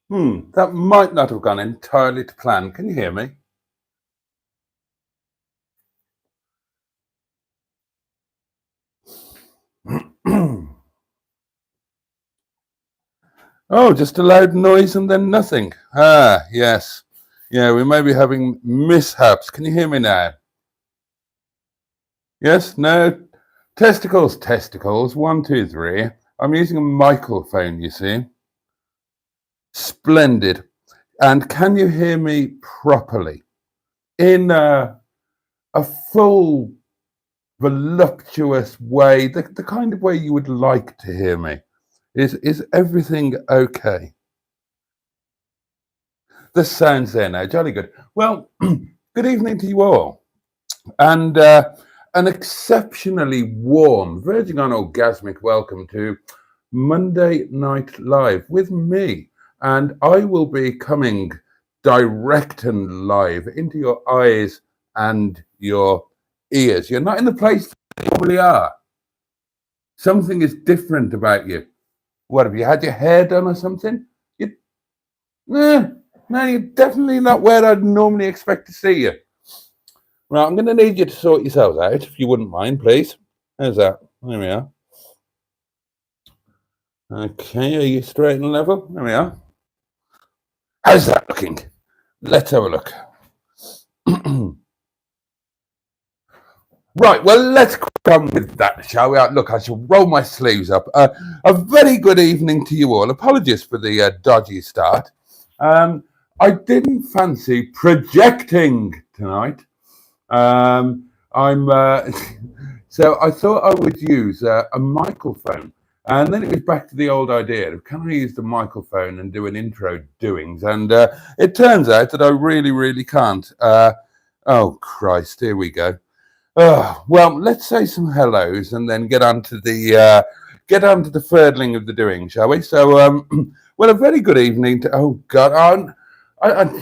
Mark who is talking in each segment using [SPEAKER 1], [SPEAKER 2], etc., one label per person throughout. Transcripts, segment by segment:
[SPEAKER 1] That might not have gone entirely to plan. Can you hear me? Oh, just a loud noise and then nothing. Ah, yes. Yeah, we may be having mishaps. Can you hear me now? Yes, no. Testicles, testicles. 1, 2, 3. I'm using a microphone, you see. Splendid. And can you hear me properly? In a full, voluptuous way, the kind of way you would like to hear me. Is everything okay? The sound's there now, jolly good. Well, good evening to you all. And an exceptionally warm, verging on orgasmic welcome to Monday Night Live with me. And I will be coming direct and live into your eyes and your ears. You're not in the place that you normally are. Something is different about you. What, have you had your hair done or something? No, you're definitely not where I'd normally expect to see you. Right, I'm going to need you to sort yourselves out, if you wouldn't mind, please. How's that? There we are. Okay, are you straight and level? There we are. How's that looking? Let's have a look. Right, well, let's crack on with that, shall we? Look, I shall roll my sleeves up. A very good evening to you all. Apologies for the dodgy start. I didn't fancy projecting tonight. So I thought I would use a microphone. And then it was back to the old idea of, can I use the microphone and do an intro doings? And it turns out that I really, really can't. Oh, Christ, here we go. Well, let's say some hellos and then get on to the furdling of the doing, shall we? So, well, a very good evening to. Oh God, I've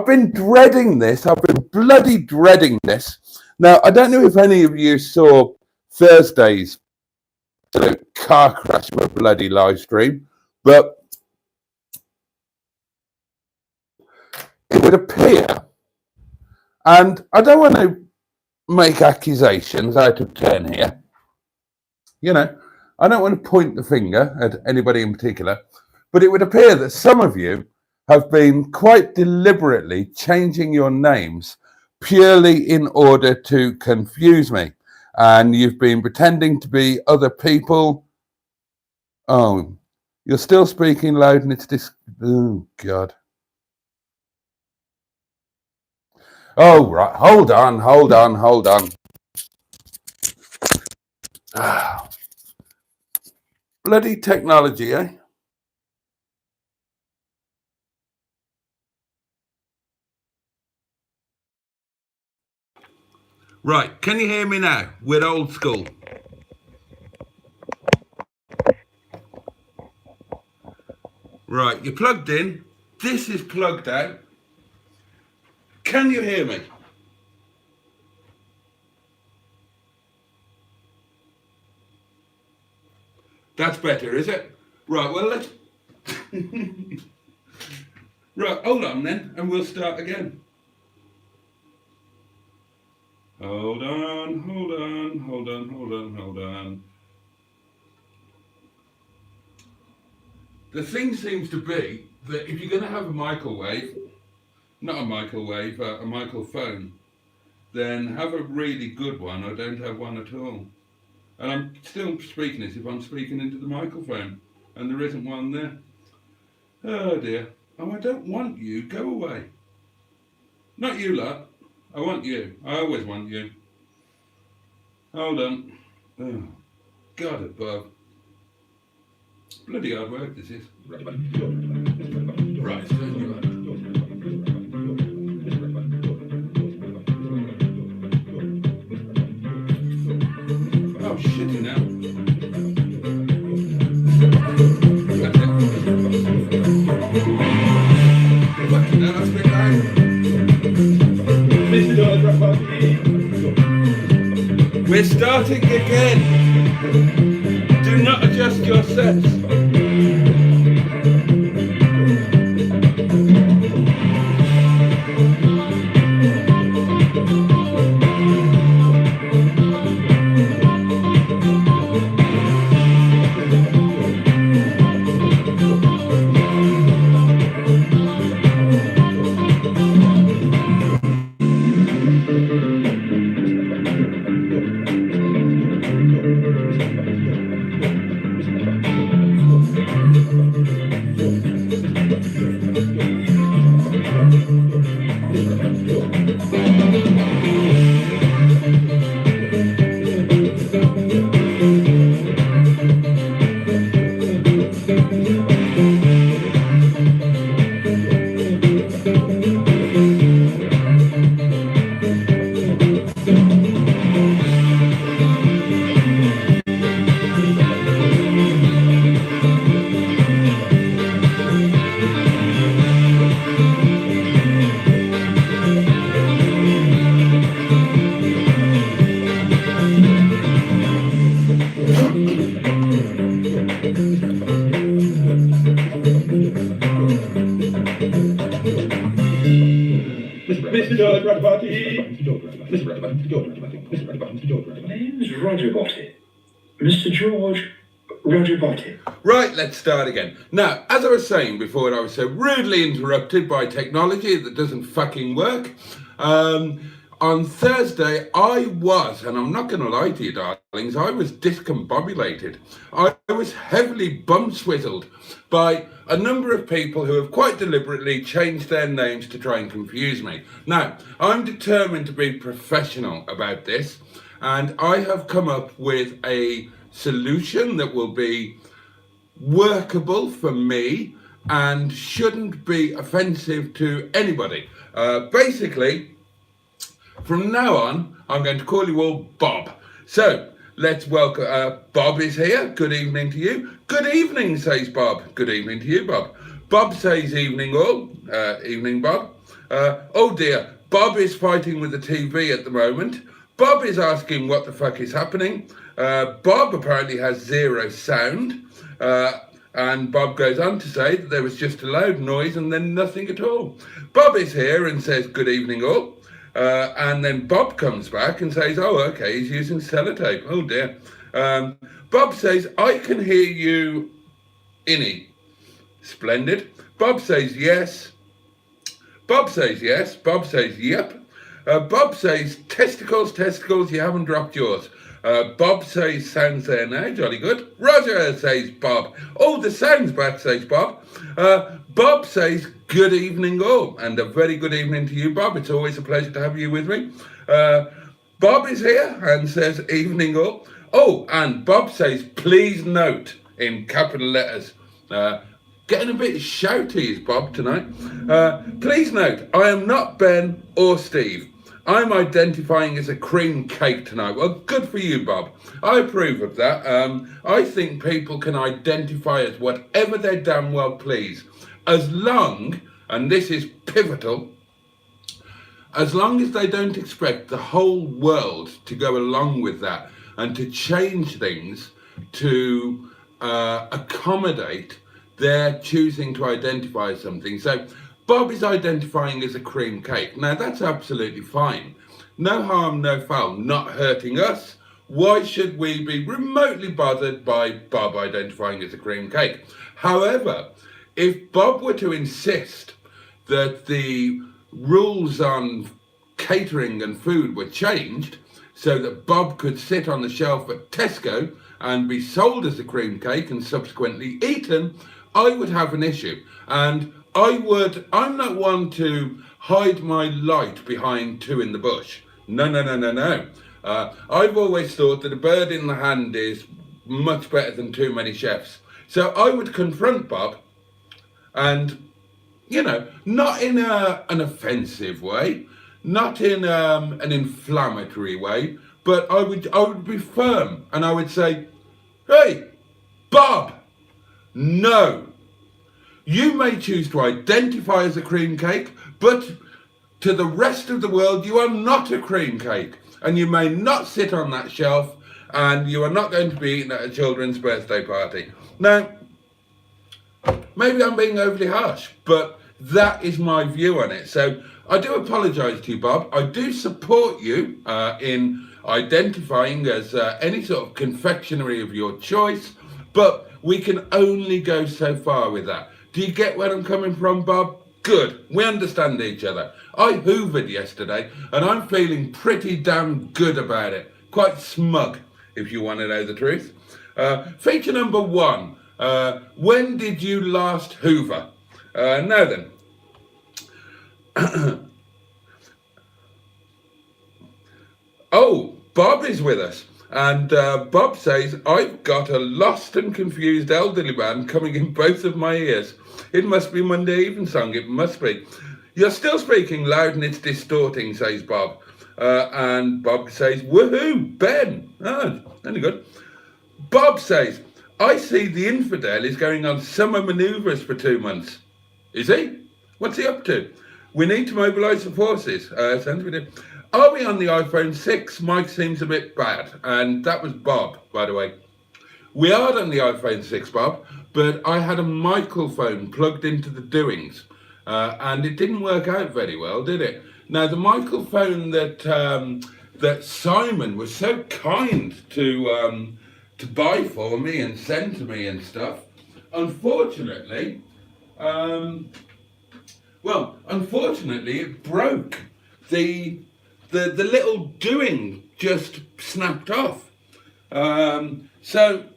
[SPEAKER 1] been dreading this. I've been bloody dreading this. Now, I don't know if any of you saw Thursday's car crash of a bloody live stream, but it would appear. And I don't want to make accusations out of turn here. You know, I don't want to point the finger at anybody in particular, but it would appear that some of you have been quite deliberately changing your names purely in order to confuse me. And you've been pretending to be other people. Oh, you're still speaking loud and it's this. Oh, God. Oh, right. Hold on. Bloody technology, eh? Right. Can you hear me now? We're old school. Right. You're plugged in. This is plugged out. Can you hear me? That's better, is it? Right, well, let's... Right, hold on then, and we'll start again. Hold on. The thing seems to be that if you're going to have a microwave, not a microwave, a microphone, then have a really good one or don't have one at all. And I'm still speaking as if I'm speaking into the microphone, and there isn't one there. Oh dear. Oh, I don't want you. Go away. Not you lot. I want you. I always want you. Hold on. Oh, God above. Bloody hard work this is. Right, turn you on. Oh, shitty now. Fucking hell, that's a bit loud. We're starting again. Do not adjust your sets.
[SPEAKER 2] Name's Roger Boaty. Mr. George Roger Boaty.
[SPEAKER 1] Right, let's start again. Now, as I was saying before, I was so rudely interrupted by technology that doesn't fucking work. On Thursday, I was, and I'm not going to lie to you, darlings, I was discombobulated. I was heavily bum-swizzled by a number of people who have quite deliberately changed their names to try and confuse me. Now, I'm determined to be professional about this, and I have come up with a solution that will be workable for me and shouldn't be offensive to anybody. Basically, from now on, I'm going to call you all Bob. So, let's welcome, Bob is here. Good evening to you. Good evening, says Bob. Good evening to you, Bob. Bob says evening all. Evening, Bob. Oh dear, Bob is fighting with the TV at the moment. Bob is asking what the fuck is happening. Bob apparently has zero sound. And Bob goes on to say that there was just a loud noise and then nothing at all. Bob is here and says good evening all. And then Bob comes back and says, oh, okay, he's using sellotape. Oh, dear. Bob says, I can hear you, Innie. Splendid. Bob says, yes. Bob says, yes. Bob says, yep. Bob says, testicles, testicles, you haven't dropped yours. Bob says, sounds there now, jolly good. Roger, says Bob. Oh, the sound's back, says Bob. Bob says, good evening all, and a very good evening to you, Bob. It's always a pleasure to have you with me. Bob is here and says, evening all. Oh, and Bob says, please note, in capital letters. Getting a bit shouty is Bob tonight. Please note, I am not Ben or Steve. I'm identifying as a cream cake tonight. Well, good for you, Bob. I approve of that. I think people can identify as whatever they damn well please. As long, and this is pivotal, as long as they don't expect the whole world to go along with that and to change things to accommodate their choosing to identify as something. So Bob is identifying as a cream cake. Now, that's absolutely fine. No harm, no foul, not hurting us. Why should we be remotely bothered by Bob identifying as a cream cake? However, if Bob were to insist that the rules on catering and food were changed so that Bob could sit on the shelf at Tesco and be sold as a cream cake and subsequently eaten, I would have an issue. And I'm not one to hide my light behind two in the bush. No. I've always thought that a bird in the hand is much better than too many chefs. So I would confront Bob and, not in an offensive way, not in an inflammatory way, but I would be firm and I would say, hey, Bob, no. You may choose to identify as a cream cake, but to the rest of the world, you are not a cream cake. And you may not sit on that shelf, and you are not going to be eaten at a children's birthday party. Now, maybe I'm being overly harsh, but that is my view on it. So I do apologise to you, Bob. I do support you in identifying as any sort of confectionery of your choice, but we can only go so far with that. Do you get where I'm coming from, Bob? Good. We understand each other. I hoovered yesterday, and I'm feeling pretty damn good about it. Quite smug, if you want to know the truth. Feature number 1. When did you last hoover? Now then. Oh, Bob is with us. And Bob says, I've got a lost and confused elderly man coming in both of my ears. It must be Monday Evensong, it must be. You're still speaking loud and it's distorting, says Bob. And Bob says, woohoo, Ben. Ah, very good. Bob says, I see the infidel is going on summer manoeuvres for 2 months. Is he? What's he up to? We need to mobilise the forces. Sounds good. Are we on the iPhone 6? Mike seems a bit bad. And that was Bob, by the way. We are on the iPhone 6, Bob, but I had a microphone plugged into the doings, and it didn't work out very well, did it? Now, the microphone that Simon was so kind to buy for me and send to me and stuff, unfortunately, unfortunately, it broke. The little doing just snapped off. So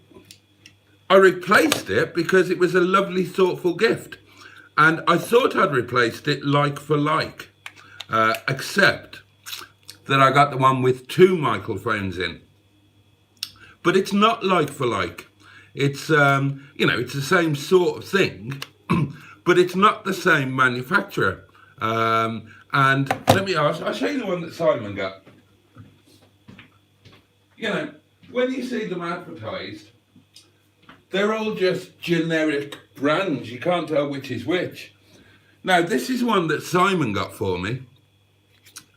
[SPEAKER 1] I replaced it because it was a lovely, thoughtful gift. And I thought I'd replaced it like for like, except that I got the one with 2 microphones in. But it's not like for like. It's, it's the same sort of thing, but it's not the same manufacturer. And let me ask, I'll show you the one that Simon got. You know, when you see them advertised, they're all just generic brands. You can't tell which is which. Now, this is one that Simon got for me,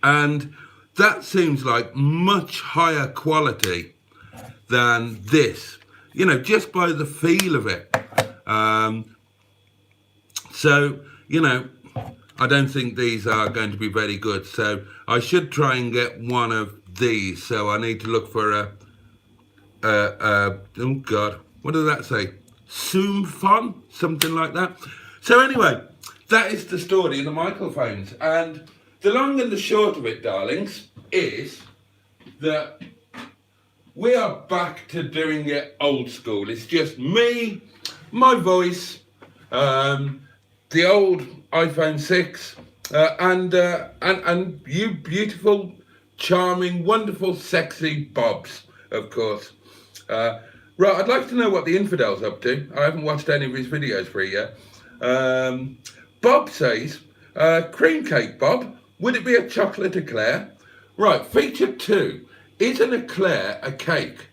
[SPEAKER 1] and that seems like much higher quality than this, you know, just by the feel of it. So, you know, I don't think these are going to be very good. So I should try and get one of these. So I need to look for oh God, what did that say? Zoomphone, something like that. So anyway, that is the story of the microphones. And the long and the short of it, darlings, is that we are back to doing it old school. It's just me, my voice, the old iPhone 6, and you beautiful, charming, wonderful, sexy Bobs, of course. Right, I'd like to know what the infidel's up to. I haven't watched any of his videos for it yet. Bob says, cream cake, Bob. Would it be a chocolate eclair? Right, feature 2. Is an eclair a cake?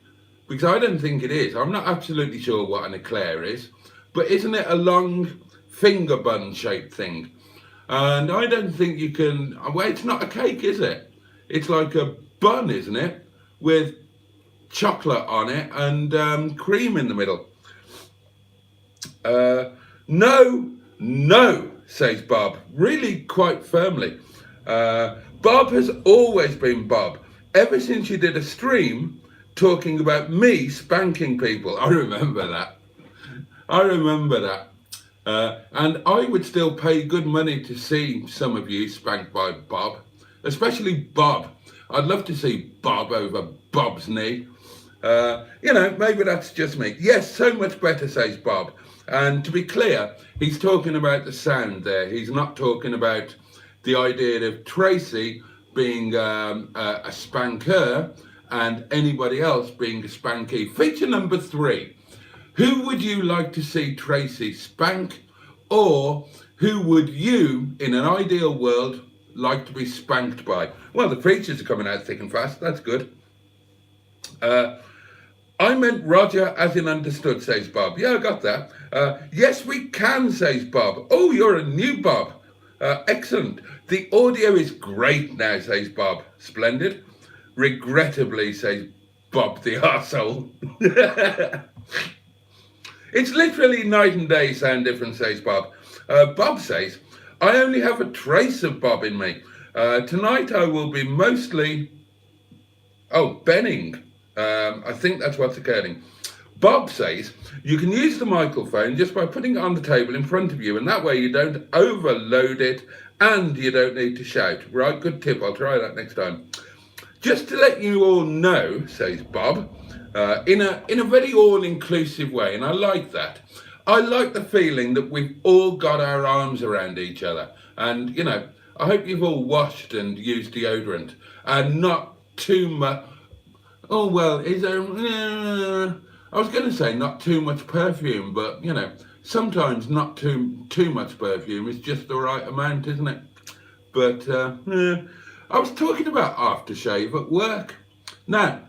[SPEAKER 1] Because I don't think it is. I'm not absolutely sure what an eclair is. But isn't it a long finger bun shaped thing? And I don't think you can... Well, it's not a cake, is it? It's like a bun, isn't it? With chocolate on it and cream in the middle. No, says Bob, really quite firmly. Bob has always been Bob, ever since you did a stream talking about me spanking people. I remember that. And I would still pay good money to see some of you spanked by Bob, especially Bob. I'd love to see Bob over Bob's knee. You know, maybe that's just me. Yes, so much better, says Bob. And to be clear, he's talking about the sound there. He's not talking about the idea of Tracy being a spanker and anybody else being a spankee. Feature number 3. Who would you like to see Tracy spank? Or who would you, in an ideal world, like to be spanked by? Well, the features are coming out thick and fast. That's good. I meant Roger as in understood, says Bob. Yeah, I got that. Yes, we can, says Bob. Oh, you're a new Bob. Excellent. The audio is great now, says Bob. Splendid. Regrettably, says Bob the arsehole. It's literally night and day sound difference, says Bob. Bob says, I only have a trace of Bob in me. Tonight I will be mostly... Oh, benning. I think that's what's occurring. Bob says, you can use the microphone just by putting it on the table in front of you, and that way you don't overload it and you don't need to shout. Right, good tip. I'll try that next time. Just to let you all know, says Bob, in a very all-inclusive way, and I like that. I like the feeling that we've all got our arms around each other. And, you know, I hope you've all washed and used deodorant and not too much... Oh, well, is there... I was going to say not too much perfume, but, you know, sometimes not too much perfume is just the right amount, isn't it? But, I was talking about aftershave at work. Now,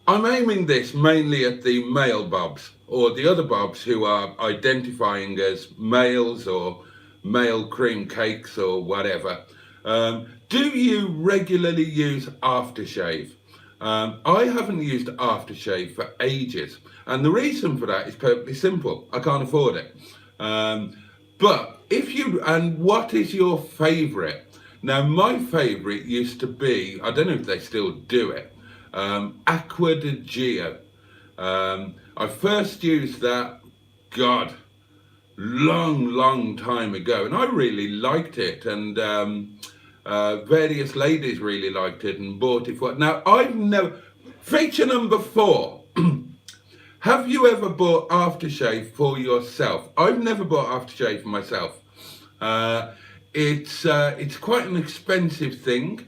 [SPEAKER 1] I'm aiming this mainly at the male Bobs, or the other Bobs who are identifying as males or male cream cakes or whatever. Do you regularly use aftershave? I haven't used aftershave for ages, and the reason for that is perfectly simple. I can't afford it. But if you, and what is your favourite? Now, my favourite used to be, I don't know if they still do it, Aqua de Gio. I first used that, God, long time ago, and I really liked it, and various ladies really liked it and bought it for it. Now, I've never, feature number 4. Have you ever bought aftershave for yourself? I've never bought aftershave for myself. It's quite an expensive thing,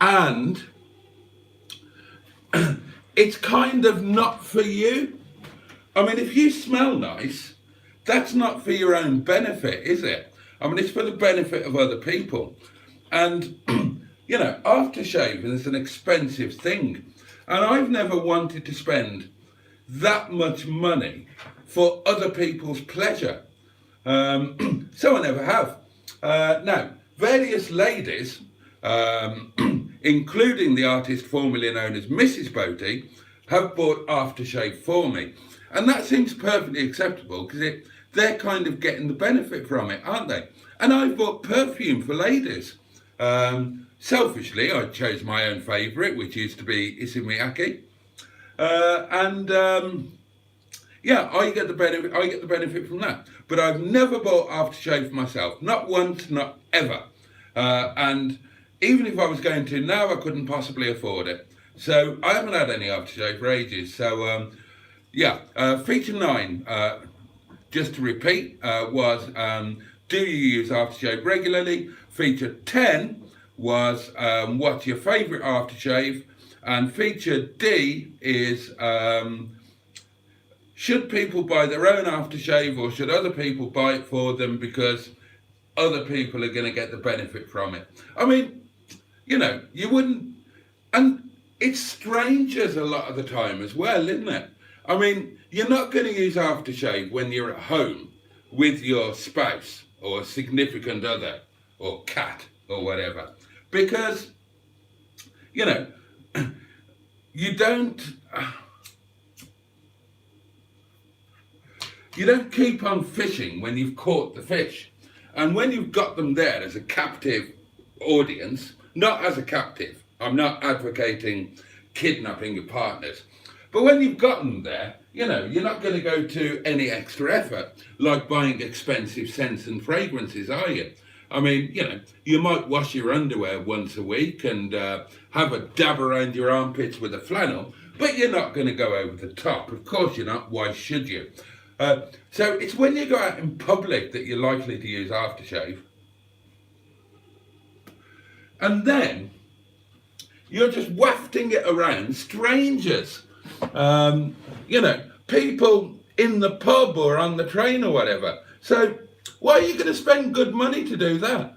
[SPEAKER 1] and it's kind of not for you. I mean, if you smell nice, that's not for your own benefit, is it? I mean, it's for the benefit of other people. And, you know, aftershave is an expensive thing. And I've never wanted to spend that much money for other people's pleasure. So I never have. Now, various ladies, including the artist formerly known as Mrs. Boaty, have bought aftershave for me. And that seems perfectly acceptable because they're kind of getting the benefit from it, aren't they? And I've bought perfume for ladies. Selfishly, I chose my own favourite, which used to be Isimiaki. Yeah, I get the benefit from that. But I've never bought aftershave for myself. Not once, not ever. And even if I was going to now, I couldn't possibly afford it. So I haven't had any aftershave for ages. So yeah, feature 9, just to repeat, was do you use aftershave regularly? Feature 10 was what's your favourite aftershave? And feature D is should people buy their own aftershave or should other people buy it for them because other people are going to get the benefit from it? I mean, you know, you wouldn't, and it's strangers a lot of the time as well, isn't it? I mean, you're not going to use aftershave when you're at home with your spouse or significant other or cat or whatever, because, you know, you don't keep on fishing when you've caught the fish. And when you've got them there as a captive audience, not as a captive, I'm not advocating kidnapping your partners, but when you've got them there, you know, you're not going to go to any extra effort like buying expensive scents and fragrances, are you? I mean, you know, you might wash your underwear once a week and have a dab around your armpits with a flannel, but you're not going to go over the top. Of course you're not. Why should you? So it's when you go out in public that you're likely to use aftershave. And then you're just wafting it around strangers. You know, people in the pub or on the train or whatever. So why are you going to spend good money to do that?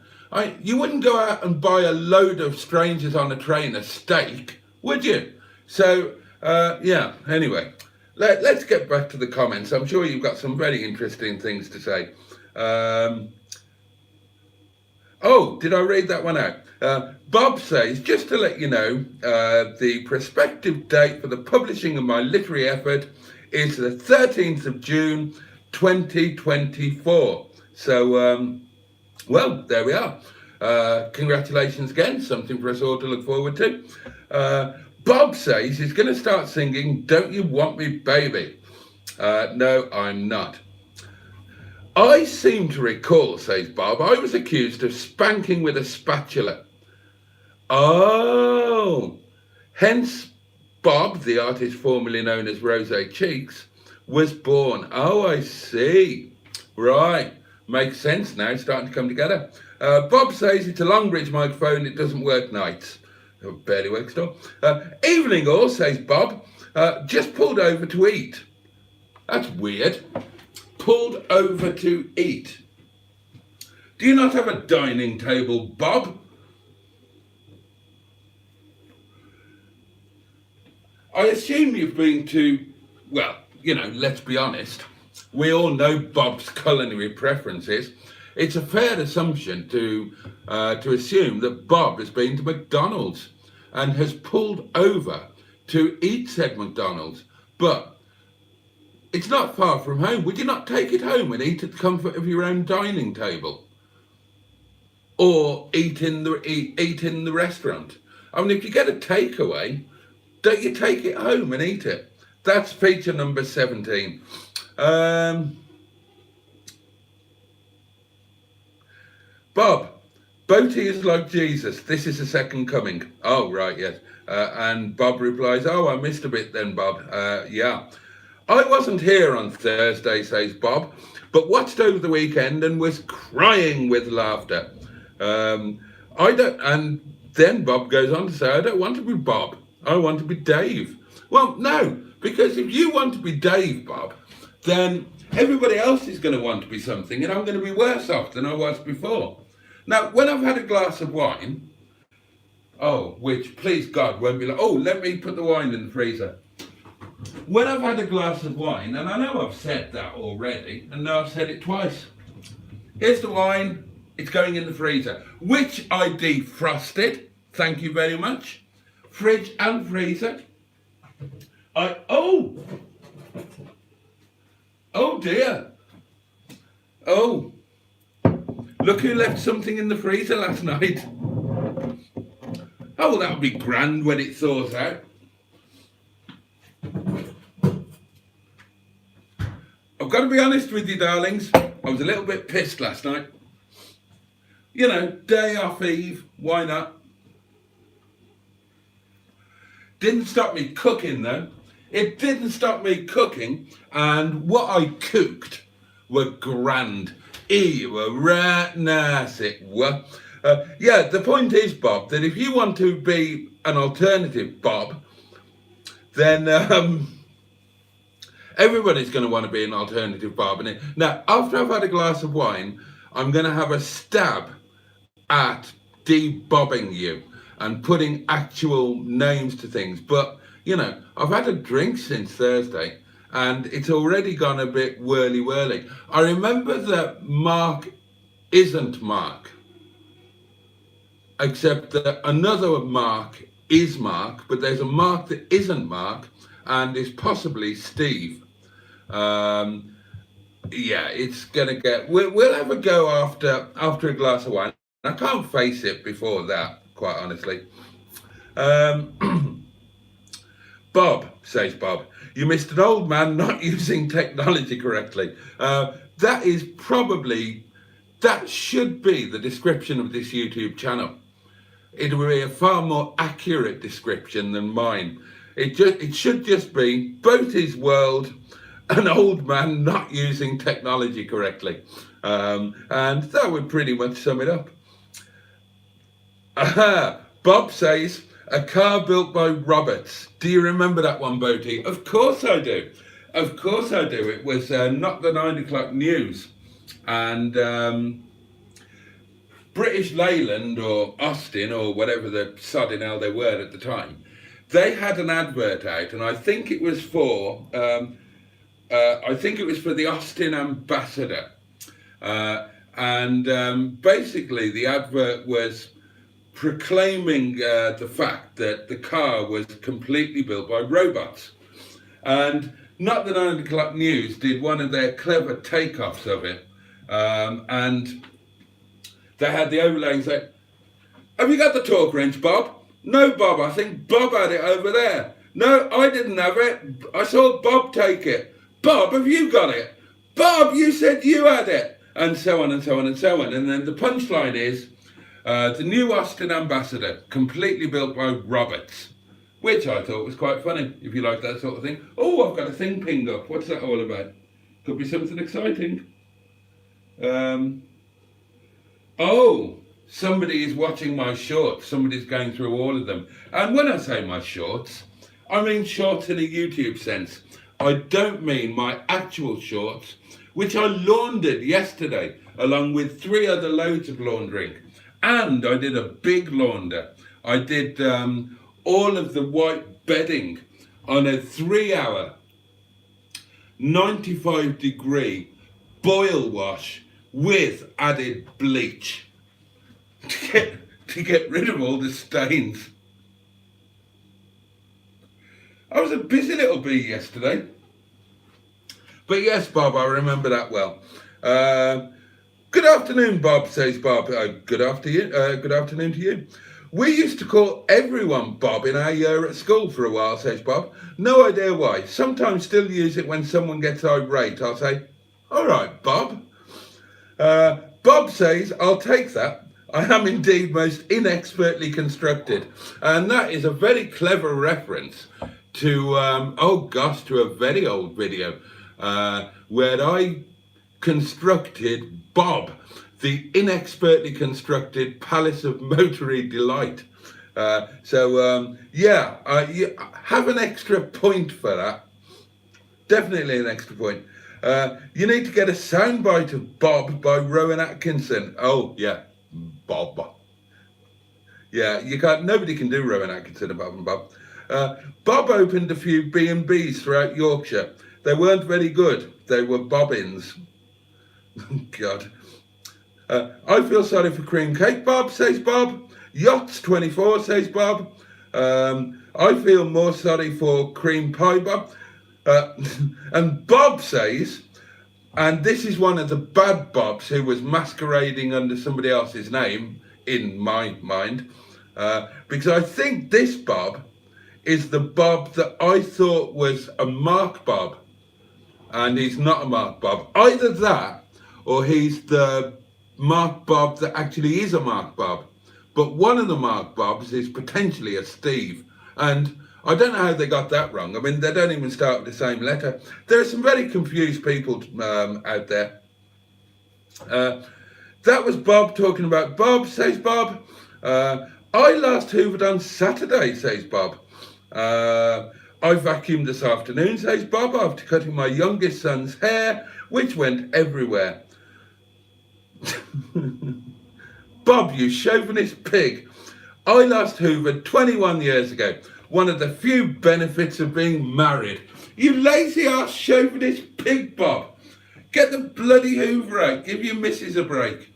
[SPEAKER 1] You wouldn't go out and buy a load of strangers on a train a steak, would you? So, yeah, anyway, let's get back to the comments. I'm sure you've got some very interesting things to say. Oh, did I read that one out? Bob says, just to let you know, the prospective date for the publishing of my literary effort is the 13th of June, 2024. So, well, there we are. Congratulations again, something for us all to look forward to. Bob says he's going to start singing Don't You Want Me Baby? No, I'm not. I seem to recall, says Bob, I was accused of spanking with a spatula. Oh, hence Bob, the artist formerly known as Rose Cheeks, was born. Oh, I see. Right. Makes sense now, starting to come together. Bob says it's a Longbridge microphone, it doesn't work nights. It barely works at all. Evening all, says Bob, just pulled over to eat. That's weird. Pulled over to eat. Do you not have a dining table, Bob? I assume you've been to, well, you know, let's be honest. We all know Bob's culinary preferences. It's a fair assumption to assume that Bob has been to McDonald's and has pulled over to eat said McDonald's, but it's not far from home. Would you not take it home and eat at the comfort of your own dining table? Or eat in the restaurant? I mean, if you get a takeaway, don't you take it home and eat it? That's feature number 17. Bob, Boaty is like Jesus. This is the second coming. Oh, right, yes. And Bob replies, oh, I missed a bit then, Bob. Yeah. I wasn't here on Thursday, says Bob, but watched over the weekend and was crying with laughter. And then Bob goes on to say, I don't want to be Bob. I want to be Dave. Well, no, because if you want to be Dave, Bob, then everybody else is going to want to be something, and I'm going to be worse off than I was before. Now, when I've had a glass of wine, which, please God, won't be like, let me put the wine in the freezer. When I've had a glass of wine, and I know I've said that already, and now I've said it twice. Here's the wine, it's going in the freezer, which I defrosted, thank you very much. Fridge and freezer. Oh dear. Oh, look who left something in the freezer last night. Oh, that'll be grand when it thaws out. I've got to be honest with you, darlings. I was a little bit pissed last night. You know, day off Eve, why not? Didn't stop me cooking though. It didn't stop me cooking, and what I cooked were grand. It were right nice, it were. The point is, Bob, that if you want to be an alternative Bob, then everybody's going to want to be an alternative Bob. Now, after I've had a glass of wine, I'm going to have a stab at de-bobbing you and putting actual names to things. But, you know, I've had a drink since Thursday and it's already gone a bit whirly-whirly. I remember that Mark isn't Mark, except that another Mark is Mark, but there's a Mark that isn't Mark and is possibly Steve. It's going to get... We'll have a go after a glass of wine. I can't face it before that, quite honestly. Bob, says Bob, you missed an old man not using technology correctly. That should be the description of this YouTube channel. It would be a far more accurate description than mine. It should just be Boaty's world, an old man not using technology correctly. And that would pretty much sum it up. Bob says, a car built by Roberts. Do you remember that one, Boaty? Of course I do. Of course I do. It was not the 9 o'clock news. And British Leyland or Austin or whatever the sodding hell they were at the time, they had an advert out, and I think it was for the Austin ambassador. Basically the advert was proclaiming the fact that the car was completely built by robots. And Not the 9 o'clock news did one of their clever takeoffs of it. And they had the overlay and say, have you got the torque wrench, Bob? No, Bob, I think Bob had it over there. No, I didn't have it. I saw Bob take it. Bob, have you got it? Bob, you said you had it. And so on and so on and so on. And then the punchline is, the new Austin ambassador, completely built by Roberts, which I thought was quite funny, if you like that sort of thing. Oh, I've got a thing pinged up. What's that all about? Could be something exciting. Oh, somebody is watching my shorts. Somebody's going through all of them. And when I say my shorts, I mean shorts in a YouTube sense. I don't mean my actual shorts, which I laundered yesterday, along with 3 other loads of laundering. And I did a big launder. I did all of the white bedding on a 3-hour, 95-degree boil wash with added bleach to get rid of all the stains. I was a busy little bee yesterday. But yes, Bob, I remember that well. Good afternoon, Bob, says Bob. Good afternoon to you. We used to call everyone Bob in our year at school for a while, says Bob. No idea why. Sometimes still use it when someone gets irate. I'll say, all right, Bob. Bob says, I'll take that. I am indeed most inexpertly constructed. And that is a very clever reference to, to a very old video where I constructed Bob, the inexpertly constructed Palace of Motory Delight. You have an extra point for that. Definitely an extra point. You need to get a soundbite of Bob by Rowan Atkinson. Oh, yeah, Bob. Yeah, you can't. Nobody can do Rowan Atkinson above and Bob. Bob opened a few B&Bs throughout Yorkshire. They weren't very good. They were bobbins. God. I feel sorry for cream cake, Bob, says Bob. Yachts 24, says Bob. I feel more sorry for cream pie, Bob. And Bob says, and this is one of the bad Bobs who was masquerading under somebody else's name, in my mind, because I think this Bob is the Bob that I thought was a Mark Bob, and he's not a Mark Bob. Either that, or he's the Mark Bob that actually is a Mark Bob. But one of the Mark Bobs is potentially a Steve, and I don't know how they got that wrong. I mean, they don't even start with the same letter. There are some very confused people out there. That was Bob talking about Bob, says Bob. I last hoovered on Saturday, says Bob. I vacuumed this afternoon, says Bob, after cutting my youngest son's hair, which went everywhere. Bob, you chauvinist pig. I last hoovered 21 years ago. One of the few benefits of being married. You lazy ass chauvinist pig, Bob. Get the bloody hoover out. Give your missus a break.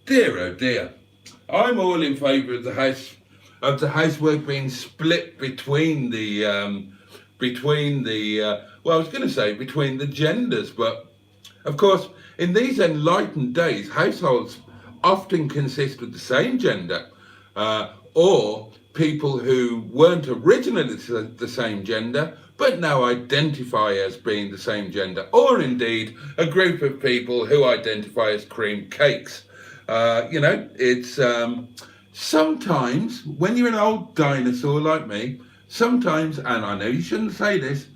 [SPEAKER 1] Dear, oh dear. I'm all in favour of the housework being split between the between the genders, but of course in these enlightened days households often consist of the same gender, or people who weren't originally the same gender but now identify as being the same gender, or indeed a group of people who identify as cream cakes. It's sometimes when you're an old dinosaur like me, sometimes, and I know you shouldn't say this,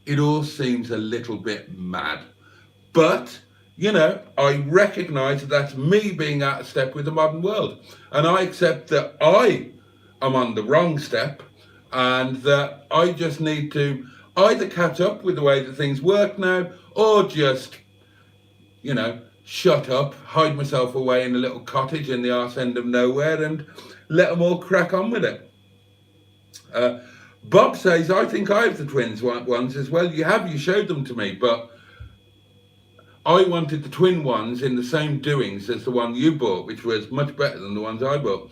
[SPEAKER 1] it all seems a little bit mad. But, I recognise that that's me being out of step with the modern world. And I accept that I am on the wrong step and that I just need to either catch up with the way that things work now, or just, shut up, hide myself away in a little cottage in the arse end of nowhere and let them all crack on with it. Bob says, I think I have the twins ones as well. You showed them to me, but I wanted the twin ones in the same doings as the one you bought, which was much better than the ones I bought.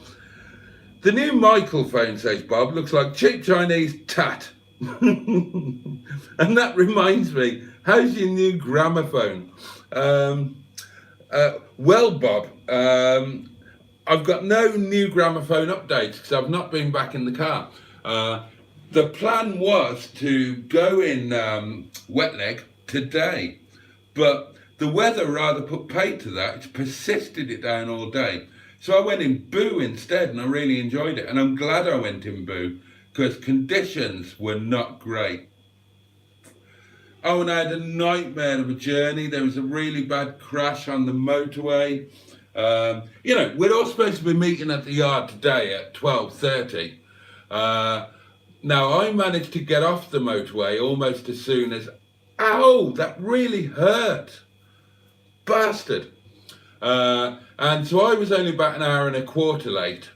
[SPEAKER 1] The new Michael phone, says Bob, looks like cheap Chinese tat. And that reminds me, how's your new gramophone? Well, Bob, I've got no new gramophone updates because I've not been back in the car. The plan was to go in Wetleg today, but the weather rather put paid to that. It's persisted it down all day. So I went in Boo instead, and I really enjoyed it. And I'm glad I went in Boo because conditions were not great. Oh, and I had a nightmare of a journey. There was a really bad crash on the motorway. We're all supposed to be meeting at the yard today at 12:30. Now, I managed to get off the motorway almost as soon as... Ow, that really hurt. Bastard. And so I was only about an hour and a quarter late.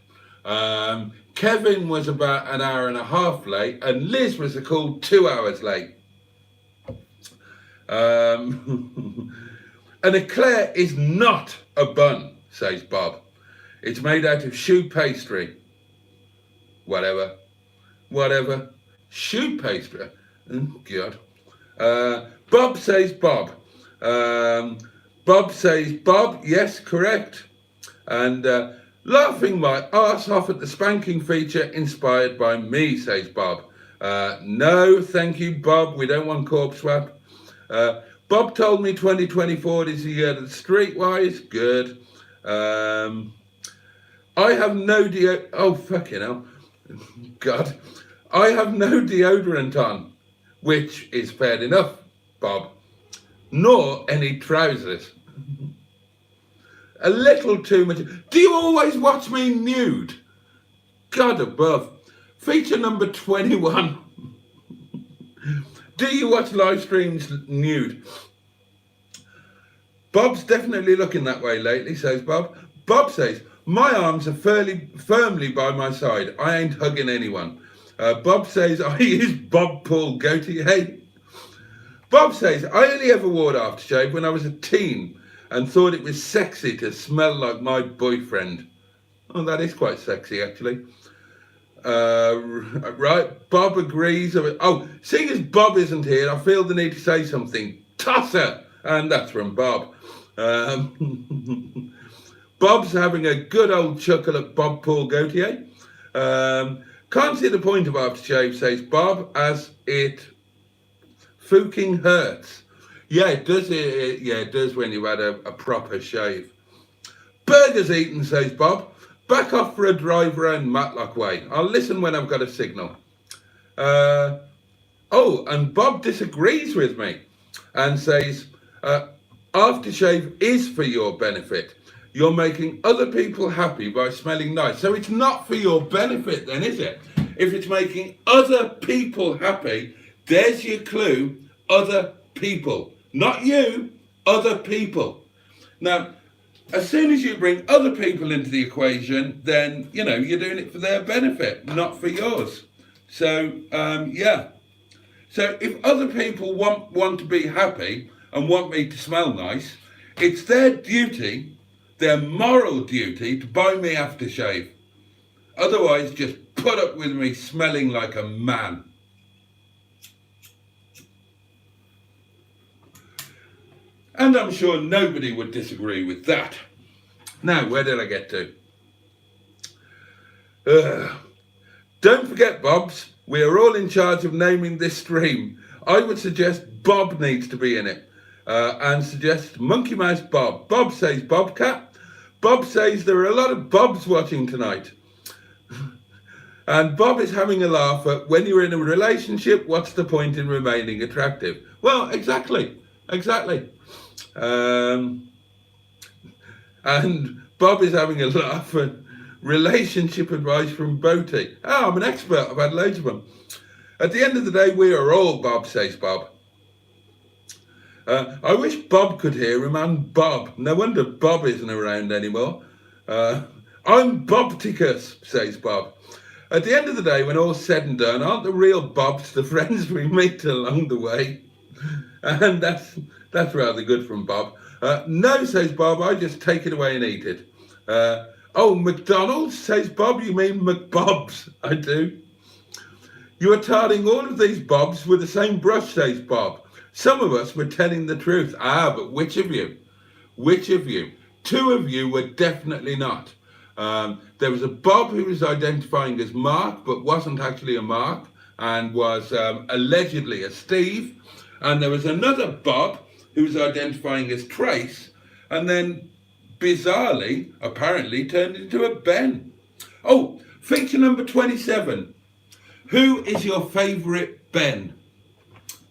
[SPEAKER 1] Kevin was about an hour and a half late, and Liz was a cool 2 hours late. An eclair is not a bun, says Bob. It's made out of choux pastry. Whatever. whatever. Shoe pastry. Oh, God. Bob says Bob. Bob says Bob. Yes, correct. And laughing my arse off at the spanking feature inspired by me, says Bob. No, thank you, Bob. We don't want corpse swap. Bob told me 2024 is the year of the streetwise. Good. I have no oh, fucking hell. God. I have no deodorant on, which is fair enough, Bob. Nor any trousers. A little too much. Do you always watch me nude? God above. Feature number 21. Do you watch live streams nude? Bob's definitely looking that way lately, says Bob. Bob says, my arms are firmly by my side. I ain't hugging anyone. Bob says, I use Bob Paul Goatee. Hey. Bob says, I only ever wore aftershave when I was a teen and thought it was sexy to smell like my boyfriend. Oh, that is quite sexy, actually. Right, Bob agrees. Oh, seeing as Bob isn't here, I feel the need to say something. Tosser! And that's from Bob. Bob's having a good old chuckle at Bob Paul Gautier. Can't see the point of aftershave, says Bob, as it fucking hurts. Yeah, it does. It does when you've had a proper shave. Burgers eaten, says Bob. Back off for a drive round Matlock Way. I'll listen when I've got a signal. Oh, and Bob disagrees with me and says, aftershave is for your benefit. You're making other people happy by smelling nice. So it's not for your benefit then, is it? If it's making other people happy, there's your clue, other people. Not you, other people. Now, as soon as you bring other people into the equation, then, you know, you're doing it for their benefit, not for yours. So, yeah. So if other people want to be happy and want me to smell nice, it's their duty, their moral duty, to buy me aftershave. Otherwise, just put up with me smelling like a man. And I'm sure nobody would disagree with that. Now, where did I get to? Don't forget, Bobs, we are all in charge of naming this stream. I would suggest Bob needs to be in it. And suggest Monkey Mouse Bob. Bob says Bobcat. Bob says there are a lot of Bobs watching tonight. And Bob is having a laugh at, when you're in a relationship, what's the point in remaining attractive? Well, exactly. And Bob is having a laugh at relationship advice from Boaty. Oh, I'm an expert. I've had loads of them. At the end of the day, we are all Bob, says Bob. I wish Bob could hear him and Bob. No wonder Bob isn't around anymore. I'm Bobticus, says Bob. At the end of the day, when all's said and done, aren't the real Bobs the friends we meet along the way? And that's rather good from Bob. No, says Bob, I just take it away and eat it. Oh, McDonald's, says Bob, you mean McBobs? I do. You are tarring all of these Bobs with the same brush, says Bob. Some of us were telling the truth. But which of you? Which of you? Two of you were definitely not. There was a Bob who was identifying as Mark, but wasn't actually a Mark, and was allegedly a Steve. And there was another Bob who was identifying as Trace, and then bizarrely, apparently, turned into a Ben. Oh, feature number 27. Who is your favourite Ben?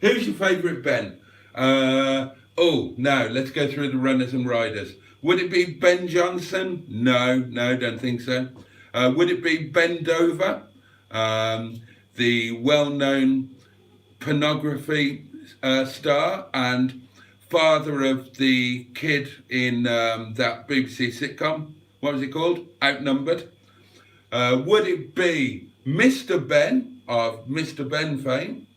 [SPEAKER 1] Who's your favourite Ben? Oh, now let's go through the runners and riders. Would it be Ben Johnston? No, don't think so. Would it be Ben Dover? The well-known pornography star and father of the kid in that BBC sitcom. What was it called? Outnumbered. Would it be Mr. Ben of Mr. Ben fame?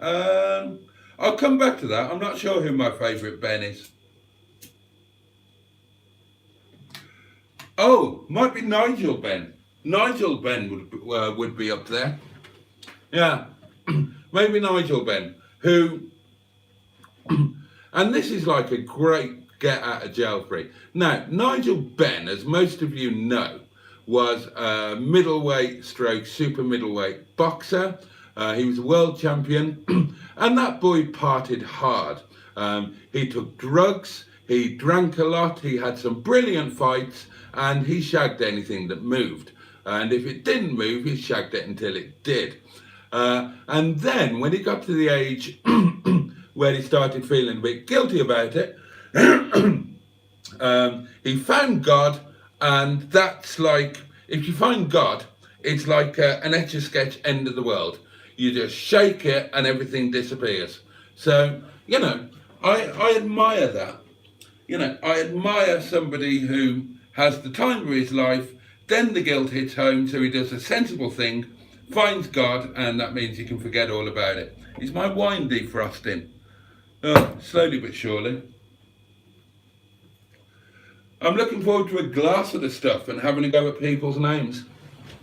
[SPEAKER 1] I'll come back to that. I'm not sure who my favourite Ben is. Oh, might be Nigel Ben. Nigel Ben would be up there. Yeah, maybe Nigel Ben, who, and this is like a great get out of jail free. Now, Nigel Ben, as most of you know, was a middleweight stroke, super middleweight boxer. He was a world champion, and that boy partied hard. He took drugs, he drank a lot, he had some brilliant fights, and he shagged anything that moved. And if it didn't move, he shagged it until it did. And then when he got to the age where he started feeling a bit guilty about it, he found God, and that's like, if you find God, it's like an Etch-a-Sketch end of the world. You just shake it and everything disappears. So, you know, I admire that. You know, I admire somebody who has the time of his life, then the guilt hits home, so he does a sensible thing, finds God, and that means he can forget all about it. Is my wine defrosting? Oh, slowly but surely. I'm looking forward to a glass of the stuff and having a go at people's names.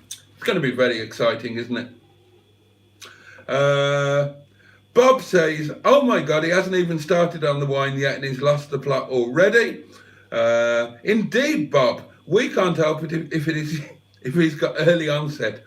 [SPEAKER 1] It's going to be very exciting, isn't it? Bob says, oh my God, he hasn't even started on the wine yet and he's lost the plot already. Indeed, Bob, we can't help it if he's got early onset.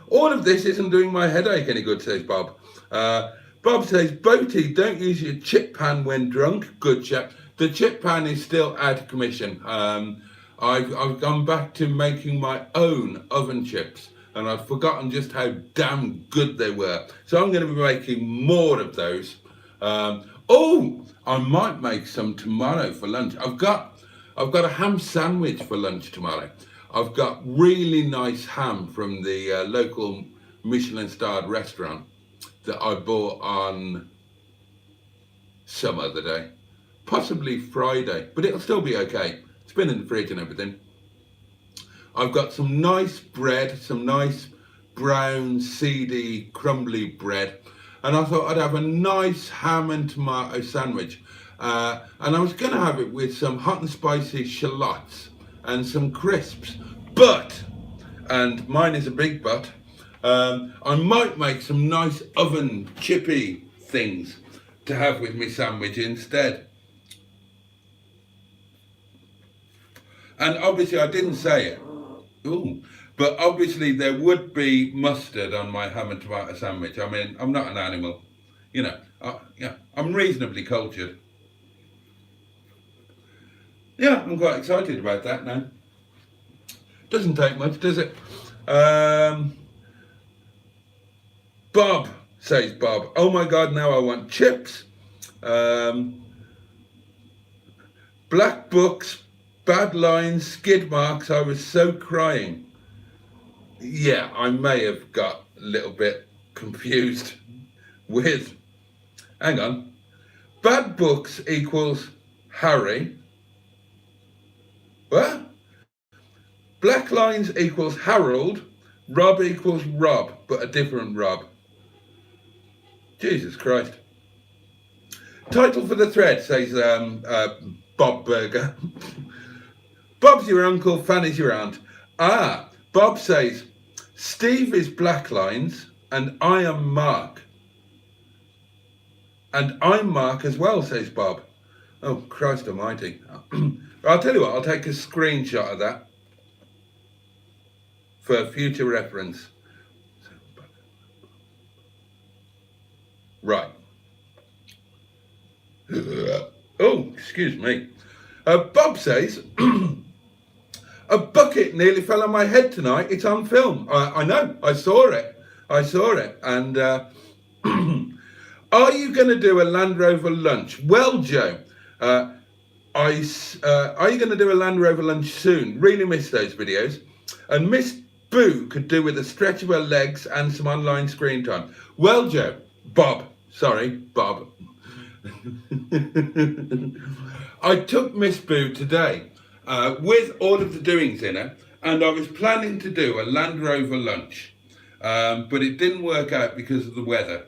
[SPEAKER 1] All of this isn't doing my headache any good, says Bob. Bob says, Boaty, don't use your chip pan when drunk. Good chap. The chip pan is still out of commission. I've gone back to making my own oven chips, and I've forgotten just how damn good they were. So I'm going to be making more of those. Oh, I might make some tomorrow for lunch. I've got a ham sandwich for lunch tomorrow. I've got really nice ham from the local Michelin-starred restaurant that I bought on some other day, possibly Friday, but it'll still be okay. It's been in the fridge and everything. I've got some nice bread, some nice brown, seedy, crumbly bread, and I thought I'd have a nice ham and tomato sandwich. And I was going to have it with some hot and spicy shallots and some crisps, but, and mine is a big but, I might make some nice oven chippy things to have with my sandwich instead. And obviously I didn't say it, but obviously there would be mustard on my ham and tomato sandwich. I mean, I'm not an animal, you know, I'm reasonably cultured. Yeah, I'm quite excited about that now. Doesn't take much, does it? Bob, says Bob, oh my God, now I want chips. Black books, bad lines, skid marks, I was so crying. Yeah, I may have got a little bit confused with, hang on, bad books equals Harry. What? Black lines equals Harold, Rob equals Rob, but a different Rob. Jesus Christ. Title for the thread, says Bob Burger. Bob's your uncle, Fanny's your aunt. Ah, Bob says, Steve is Black Lines and I am Mark. And I'm Mark as well, says Bob. Oh, Christ almighty. I'll tell you what, I'll take a screenshot of that for future reference. Right. Oh, excuse me. Bob says, a bucket nearly fell on my head tonight. It's on film. I know, I saw it. And are you going to do a Land Rover lunch? Well, Joe, are you going to do a Land Rover lunch soon? Really miss those videos. And Miss Boo could do with a stretch of her legs and some online screen time. Well, Joe, Bob. I took Miss Boo today with all of the doings in her, and I was planning to do a Land Rover lunch, but it didn't work out because of the weather.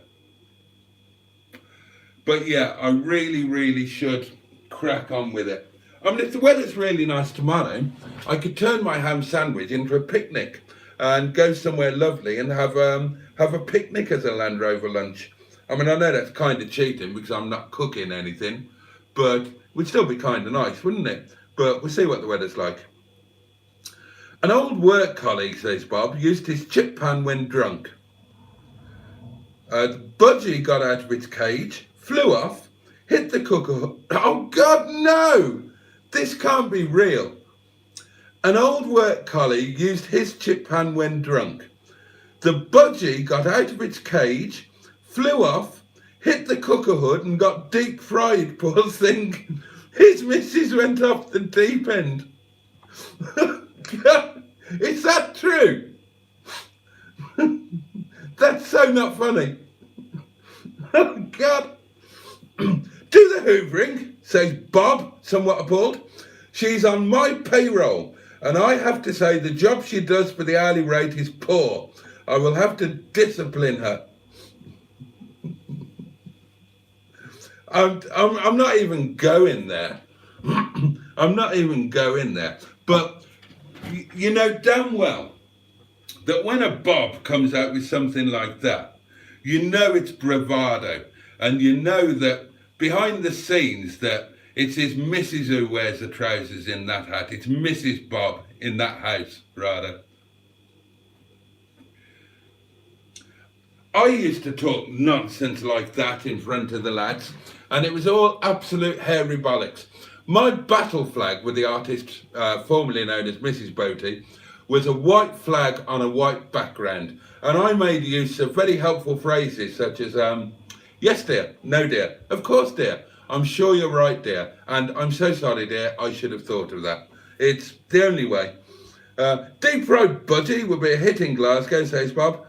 [SPEAKER 1] But yeah, I really should crack on with it. I mean, if the weather's really nice tomorrow, I could turn my ham sandwich into a picnic. and go somewhere lovely and have a picnic as a Land Rover lunch. I mean, I know that's kind of cheating because I'm not cooking anything, but it would still be kind of nice, wouldn't it? But we'll see what the weather's like. An old work colleague, says Bob, used his chip pan when drunk. The budgie got out of its cage, flew off, hit the cooker. Oh, God, no! This can't be real. An old work colleague used his chip pan when drunk. The budgie got out of its cage, flew off, hit the cooker hood and got deep fried, poor thing. His missus went off the deep end. Is that true? That's so not funny. Oh, God. Do the hoovering, says Bob, somewhat appalled. She's on my payroll, and I have to say the job she does for the hourly rate is poor. I will have to discipline her. I'm not even going there. I'm not even going there. But you know damn well that when a Bob comes out with something like that, you know it's bravado, and you know that behind the scenes that it's his missus who wears the trousers in that hat. It's Mrs. Bob in that house, rather. I used to talk nonsense like that in front of the lads, and it was all absolute hairy bollocks. My battle flag with the artist, formerly known as Mrs. Boaty, was a white flag on a white background, and I made use of very helpful phrases such as, yes dear, no dear, of course dear, I'm sure you're right dear, and I'm so sorry dear, I should have thought of that. It's the only way. Deep fried budgie would be a hit in Glasgow, says Bob.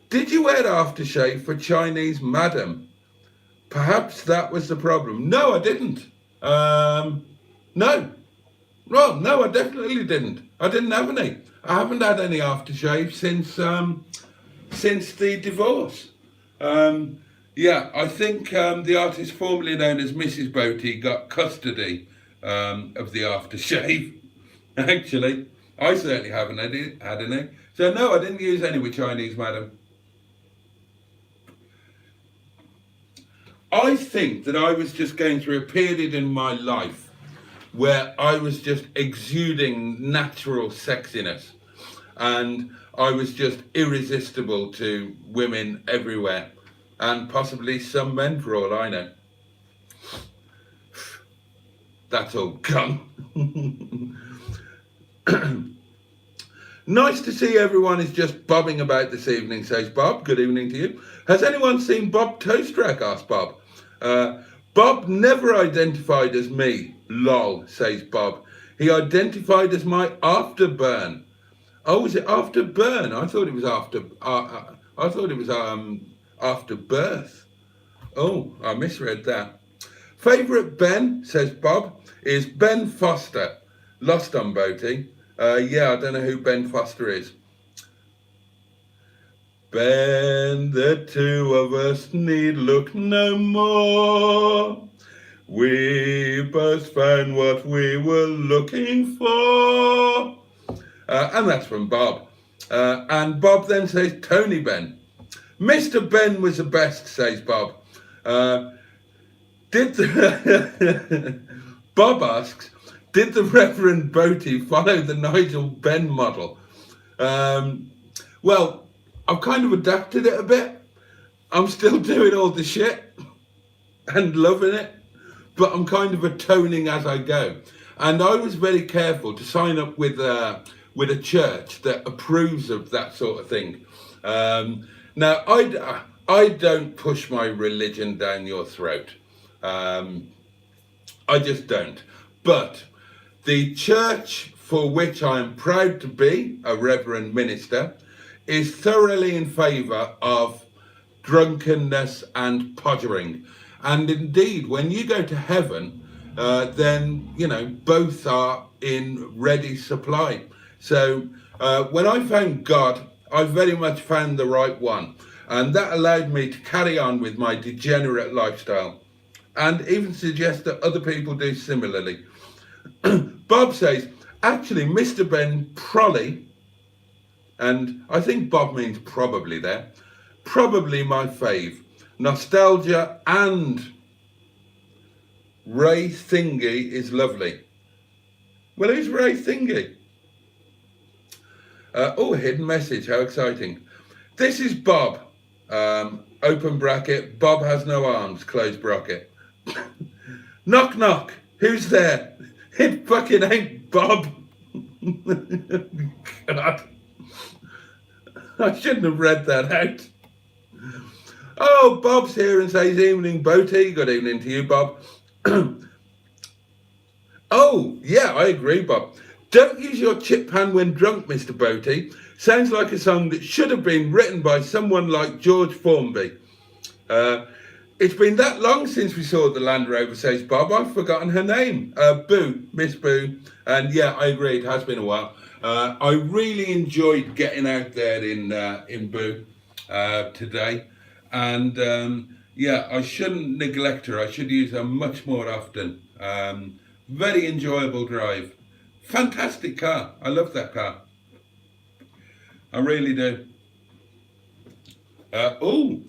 [SPEAKER 1] Did you wear aftershave for Chinese madam? Perhaps that was the problem. No, I didn't. No. Well, no, I definitely didn't. I didn't have any. I haven't had any aftershave since the divorce. Yeah, I think the artist formerly known as Mrs. Boaty got custody of the aftershave. Actually, I certainly haven't had any. So no, I didn't use any with Chinese madam. I think that I was just going through a period in my life where I was just exuding natural sexiness, and I was just irresistible to women everywhere, and possibly some men for all I know. That's all gone. Nice to see everyone is just bobbing about this evening, says Bob. Good evening to you. Has anyone seen Bob Toastrack? Asked Bob. Bob never identified as me. Lol, says Bob. He identified as my afterburn. Oh, was it after burn? I thought it was after. I thought it was after birth. Oh, I misread that. Favourite Ben, says Bob, is Ben Foster. Lost on Boaty. Yeah, I don't know who Ben Foster is. Ben, the two of us need look no more. We both found what we were looking for. And that's from Bob. And Bob then says, Tony Ben. Mr. Ben was the best, says Bob. Bob asks, did the Reverend Boaty follow the Nigel Ben model? Well, I've kind of adapted it a bit. I'm still doing all the shit and loving it, but I'm kind of atoning as I go. And I was very careful to sign up with a church that approves of that sort of thing. Now, I don't push my religion down your throat. I just don't. But the church for which I am proud to be a reverend minister is thoroughly in favour of drunkenness and pottering. And indeed, when you go to heaven, then, you know, both are in ready supply. So when I found God, I very much found the right one. And that allowed me to carry on with my degenerate lifestyle and even suggest that other people do similarly. Bob says, actually, Mr. Ben Prolly and I think Bob means probably there. Probably my fave. Nostalgia and Ray Thingy is lovely. Well, who's Ray Thingy? Oh, hidden message, how exciting. This is Bob, open bracket, Bob has no arms, close bracket. Knock, knock, who's there? It fucking ain't Bob. God. I shouldn't have read that out. Oh, Bob's here and says, evening, Boaty. Good evening to you, Bob. Oh, yeah, I agree, Bob. Don't use your chip pan when drunk, Mr. Boaty. Sounds like a song that should have been written by someone like George Formby. It's been that long since we saw the Land Rover, says Bob. I've forgotten her name. Boo, Miss Boo. And yeah, I agree, it has been a while. I really enjoyed getting out there in Boo today. And yeah, I shouldn't neglect her. I should use her much more often. Very enjoyable drive. Fantastic car. I love that car. I really do. Oh,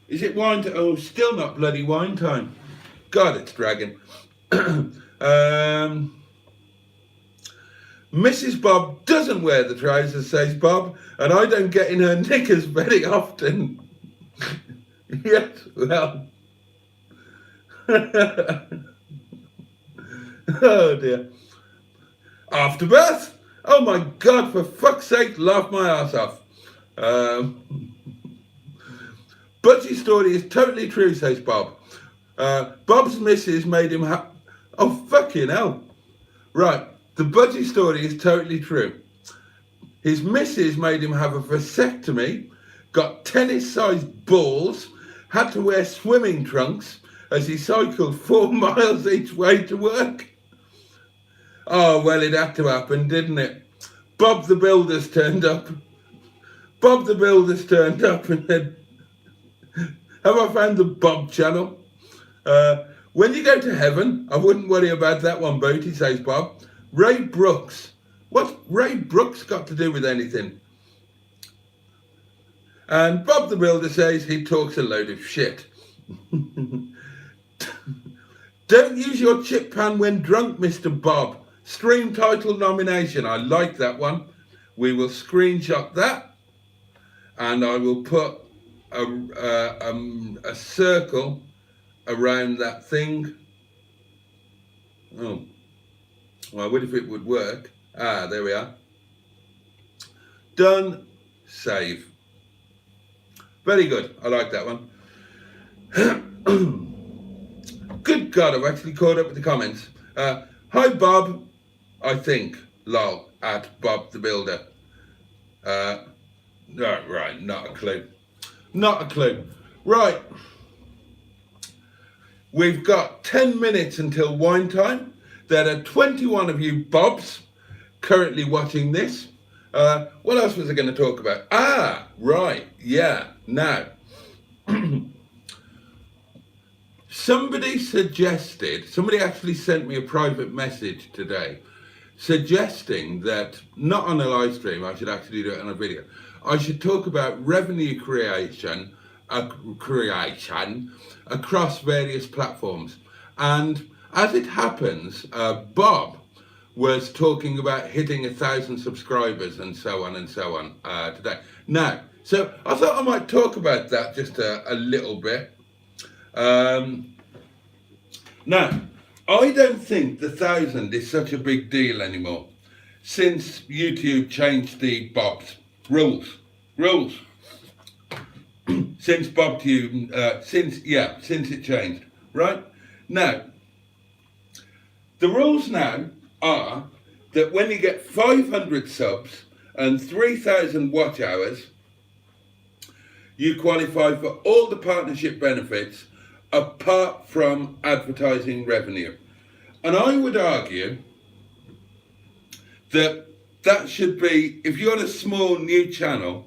[SPEAKER 1] is it wine time? Oh, still not bloody wine time. God, it's dragging. Mrs. Bob doesn't wear the trousers, says Bob, and I don't get in her knickers very often. Yes, well. Oh dear. Afterbirth? Oh my God, for fuck's sake, laugh my ass off. Budgie story is totally true, says Bob. Bob's missus made him oh, fucking hell. Right, the Budgie story is totally true. His missus made him have a vasectomy, got tennis-sized balls, had to wear swimming trunks as he cycled 4 miles each way to work. Oh, well, it had to happen, didn't it? Bob the Builder's turned up. Bob the Builder's turned up and said, have I found the Bob channel? When you go to heaven, I wouldn't worry about that one, Boaty, says Bob. Ray Brooks. What's Ray Brooks got to do with anything? And Bob the Builder says he talks a load of shit. Don't use your chip pan when drunk, Mr. Bob. Stream title nomination. I like that one. We will screenshot that, and I will put a circle around that thing. Oh, well, I wonder if it would work. Ah, there we are. Done. Save. Very good. I like that one. Good God, I've actually caught up with the comments. Hi, Bob. I think, lol, at Bob the Builder. No, right, not a clue. Not a clue. Right. We've got 10 minutes until wine time. There are 21 of you Bobs currently watching this. What else was I going to talk about? Ah, right, yeah, now. Somebody actually sent me a private message today suggesting that, not on a live stream, I should actually do it on a video, I should talk about revenue creation across various platforms. And as it happens, Bob was talking about hitting 1,000 subscribers and so on today. Now, so I thought I might talk about that just a little bit. Now, I don't think the 1,000 is such a big deal anymore since YouTube changed the Bob's rules. Since BobTube, since it changed, right? Now, the rules now are that when you get 500 subs and 3,000 watch hours, you qualify for all the partnership benefits apart from advertising revenue. And I would argue that should be, if you're a small new channel,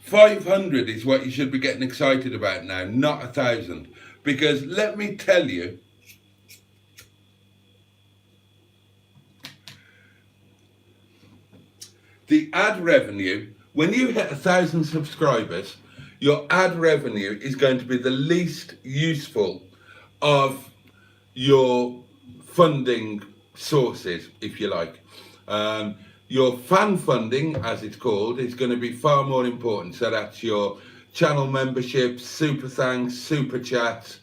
[SPEAKER 1] 500 is what you should be getting excited about now, not 1,000. Because let me tell you, the ad revenue when you hit 1,000 subscribers, your ad revenue is going to be the least useful of your funding sources, if you like. Your fan funding, as it's called, is going to be far more important. So that's your channel memberships, super thanks, super chats,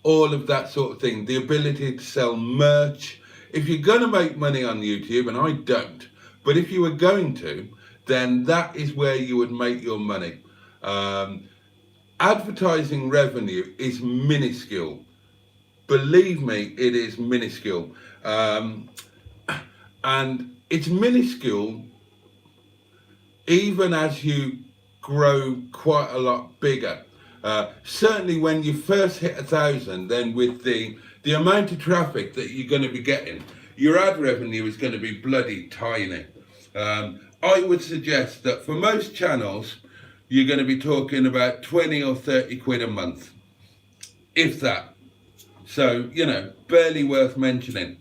[SPEAKER 1] all of that sort of thing. The ability to sell merch. If you're going to make money on YouTube, and I don't, but if you were going to, then that is where you would make your money. Advertising revenue is minuscule. Believe me, it is minuscule. And it's minuscule even as you grow quite a lot bigger. Certainly when you first hit 1,000, then with the amount of traffic that you're going to be getting, your ad revenue is going to be bloody tiny. I would suggest that for most channels, you're going to be talking about 20 or 30 quid a month, if that. So, you know, barely worth mentioning.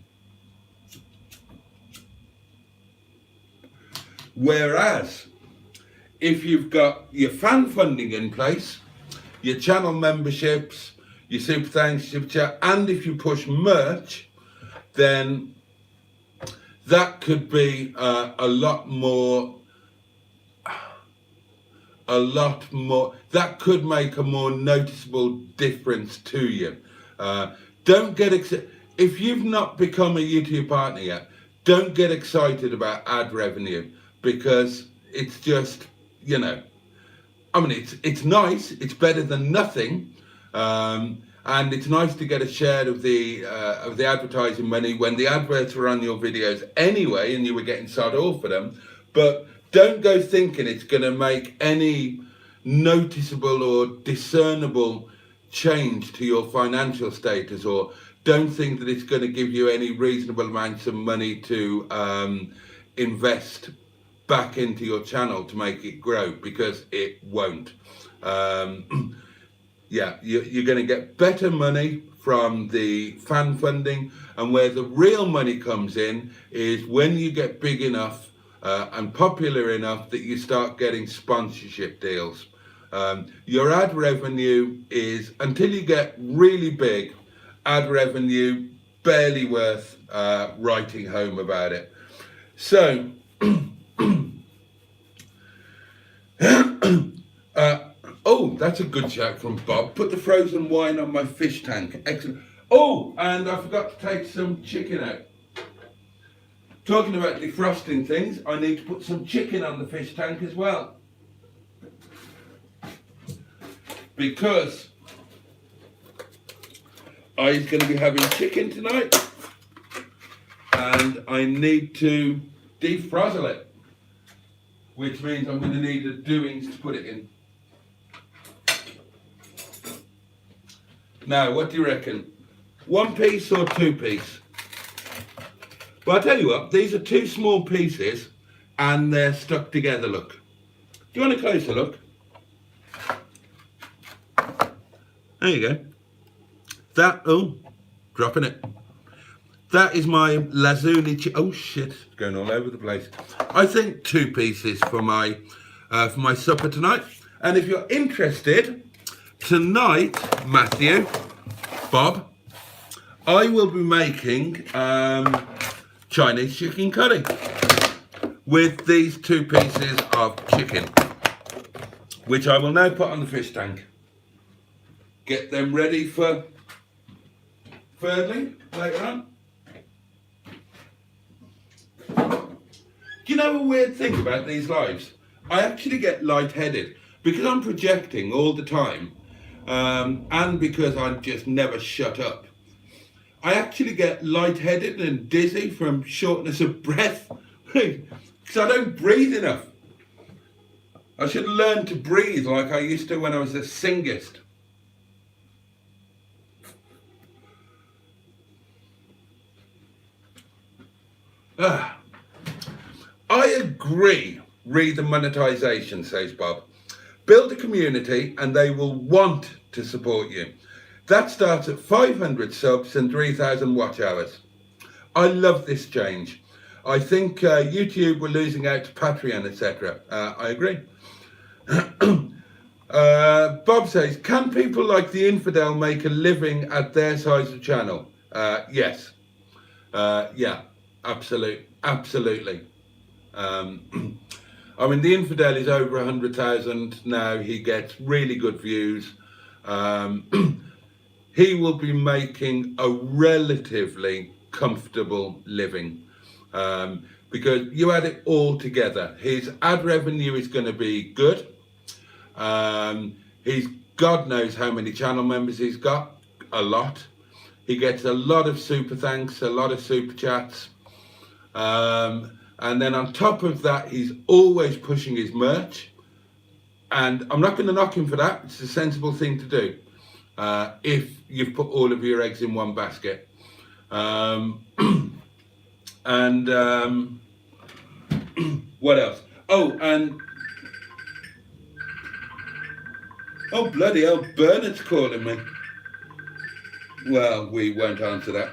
[SPEAKER 1] Whereas, if you've got your fan funding in place, your channel memberships, your super thanks, super chat, and if you push merch, then that could be a lot more, that could make a more noticeable difference to you. Don't get excited. If you've not become a YouTube partner yet, don't get excited about ad revenue, because it's just, you know, I mean, it's nice, it's better than nothing, and it's nice to get a share of the advertising money when the adverts were on your videos anyway, and you were getting sod all for them. But don't go thinking it's going to make any noticeable or discernible change to your financial status, or don't think that it's going to give you any reasonable amounts of money to invest back into your channel to make it grow, because it won't. Yeah, you're going to get better money from the fan funding, and where the real money comes in is when you get big enough and popular enough that you start getting sponsorship deals. Your ad revenue is, until you get really big, ad revenue barely worth writing home about it. So oh, that's a good shout from Bob. Put the frozen wine on my fish tank. Excellent. Oh, and I forgot to take some chicken out. Talking about defrosting things, I need to put some chicken on the fish tank as well, because I'm going to be having chicken tonight, and I need to defrozzle it, which means I'm going to need the doings to put it in. Now, what do you reckon? 1 piece or 2 piece? Well, I'll tell you what, these are 2 small pieces and they're stuck together, look. Do you want a closer look? There you go. That, oh, dropping it. That is my Lazuli oh shit, it's going all over the place. I think 2 pieces for my supper tonight. And if you're interested, tonight, Matthew, Bob, I will be making Chinese chicken curry with these 2 pieces of chicken, which I will now put on the fish tank. Get them ready for Fräulein later on. Do you know a weird thing about these lives? I actually get lightheaded because I'm projecting all the time, and because I just never shut up. I actually get lightheaded and dizzy from shortness of breath because I don't breathe enough. I should learn to breathe like I used to when I was a singist. I agree. Read the monetization, says Bob. Build a community and they will want to support you. That starts at 500 subs and 3,000 watch hours. I love this change. I think YouTube were losing out to Patreon, etc. I agree. Bob says, can people like the Infidel make a living at their size of channel? Yes. Yeah, absolutely. I mean, the Infidel is over 100,000 now. He gets really good views. He will be making a relatively comfortable living because you add it all together. His ad revenue is going to be good. He's God knows how many channel members he's got, a lot. He gets a lot of super thanks, a lot of super chats. And then on top of that, he's always pushing his merch. And I'm not going to knock him for that. It's a sensible thing to do if you've put all of your eggs in one basket. What else? Oh, bloody hell, Bernard's calling me. Well, we won't answer that.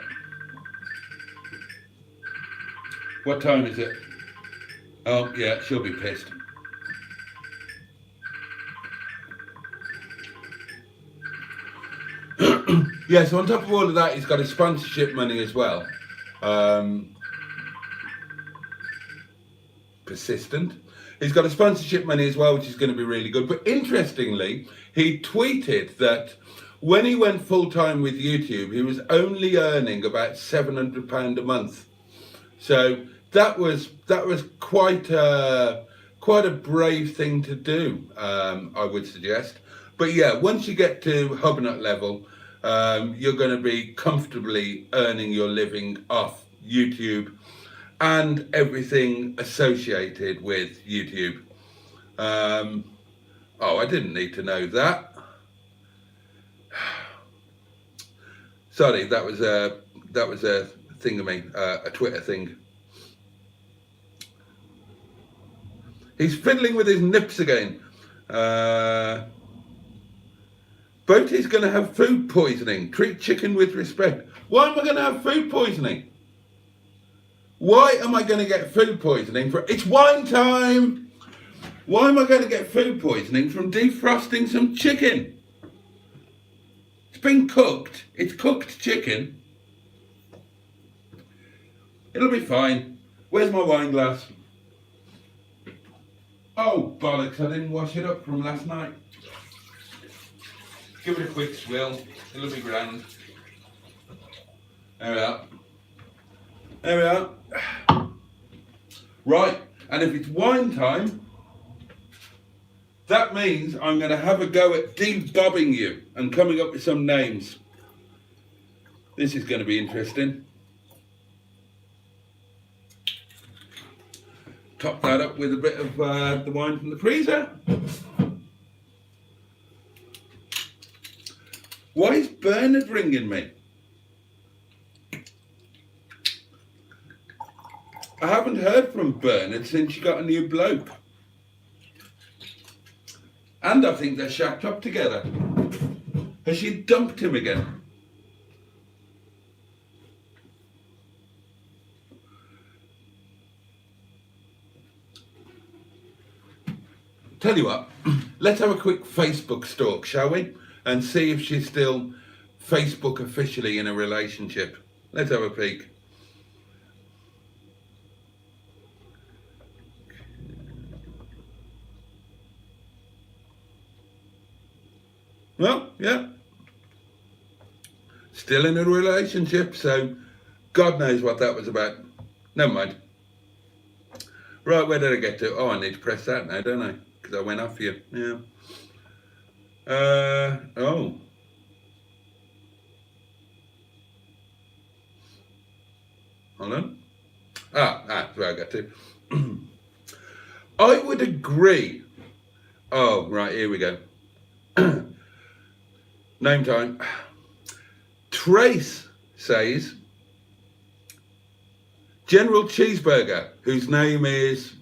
[SPEAKER 1] What time is it? Oh, yeah, she'll be pissed. Yeah, so on top of all of that, he's got his sponsorship money as well. Persistent. He's got a sponsorship money as well, which is going to be really good. But interestingly, he tweeted that when he went full-time with YouTube, he was only earning about £700 a month. So that was quite a brave thing to do, I would suggest. But yeah, once you get to Hubnut level, you're going to be comfortably earning your living off YouTube and everything associated with YouTube. Oh, I didn't need to know that. Sorry, that was a thingamy, a Twitter thing. He's fiddling with his nips again. Boaty's going to have food poisoning. Treat chicken with respect. Why am I going to have food poisoning? Why am I going to get food poisoning it's wine time? Why am I going to get food poisoning from defrosting some chicken? It's been cooked. It's cooked chicken. It'll be fine. Where's my wine glass? Oh, bollocks, I didn't wash it up from last night. Give it a quick swill. It'll be grand. There we are. There we are. Right, and if it's wine time, that means I'm going to have a go at de-bobbing you and coming up with some names. This is going to be interesting. Top that up with a bit of the wine from the freezer. Why is Bernard ringing me? I haven't heard from Bernard since she got a new bloke. And I think they're shacked up together. Has she dumped him again? Tell you what, let's have a quick Facebook stalk, shall we? And see if she's still Facebook officially in a relationship. Let's have a peek. Well, yeah. Still in a relationship, so God knows what that was about. Never mind. Right, where did I get to? Oh, I need to press that now, don't I? Because I went off you. Yeah. Oh. Hold on. That's where I got to. I would agree. Oh, right, here we go. Name time. Trace says General Cheeseburger, whose name is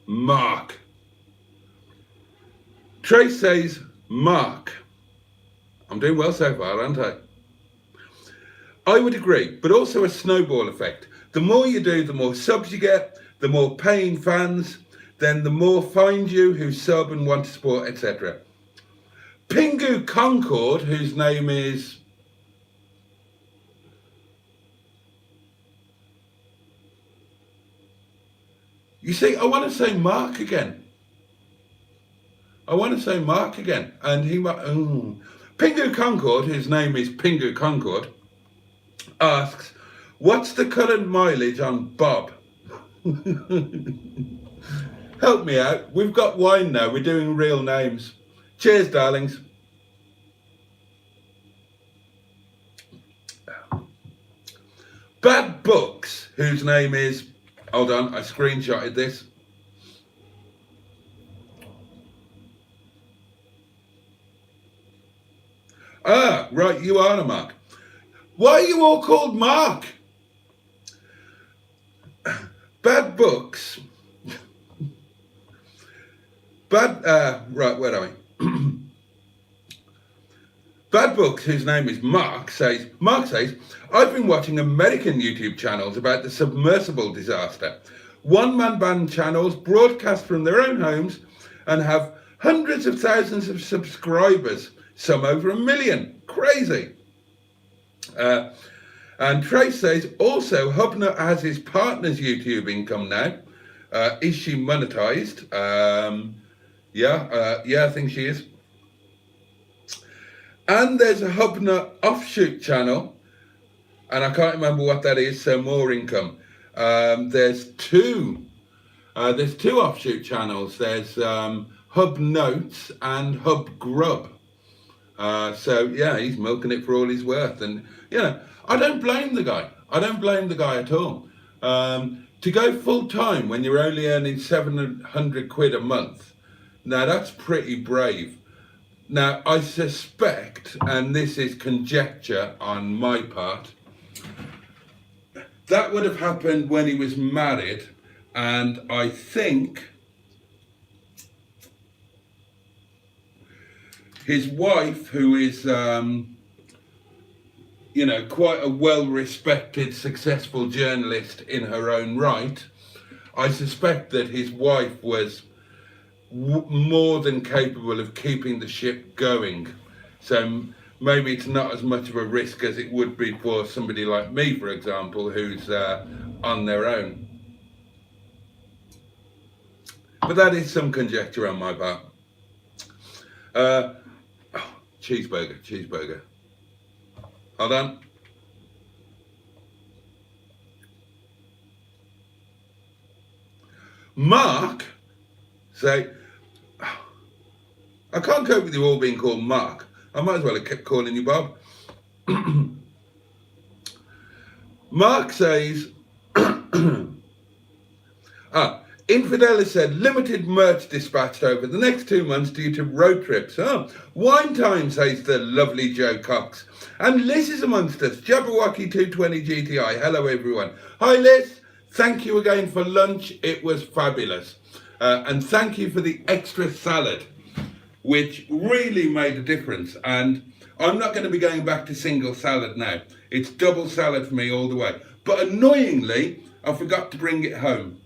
[SPEAKER 1] Mark. Trace says Mark. I'm doing well so far, aren't I? I would agree, but also a snowball effect. The more you do, the more subs you get, the more paying fans, then the more find you who sub and want to support, etc. Pingu Concord, whose name is... You see, I want to say Mark again. And he might... Pingu Concord, whose name is Pingu Concord, asks, what's the current mileage on Bob? Help me out. We've got wine now. We're doing real names. Cheers, darlings. Bad Books, whose name is... Hold on, I screenshotted this. Ah, right, you are a Mark. Why are you all called Mark? Bad Books. Right, where are we? Bad Books, whose name is Mark says, I've been watching American YouTube channels about the submersible disaster. One-man band channels broadcast from their own homes and have hundreds of thousands of subscribers, some over 1 million. Crazy. And Trace says, also, Hubner has his partner's YouTube income now. Is she monetized? Yeah, I think she is. And there's a Hubner offshoot channel, and I can't remember what that is, so more income. There's two offshoot channels. There's Hub Notes and Hub Grub. So yeah, he's milking it for all he's worth. And you know, I don't blame the guy. At all. To go full time when you're only earning 700 quid a month, now that's pretty brave. Now, I suspect, and this is conjecture on my part, that would have happened when he was married, and I think his wife, who is, you know, quite a well-respected, successful journalist in her own right, I suspect that his wife was more than capable of keeping the ship going. So maybe it's not as much of a risk as it would be for somebody like me, for example, who's on their own. But that is some conjecture on my part. Cheeseburger. Hold on. Mark, say, I can't cope with you all being called Mark. I might as well have kept calling you Bob. Mark says, Infidel has said limited merch dispatched over the next 2 months due to road trips. Wine time, says the lovely Joe Cox. And Liz is amongst us. Jabberwocky 220 GTI. Hello, everyone. Hi, Liz. Thank you again for lunch. It was fabulous. And thank you for the extra salad, which really made a difference. And I'm not going to be going back to single salad now. It's double salad for me all the way. But annoyingly, I forgot to bring it home.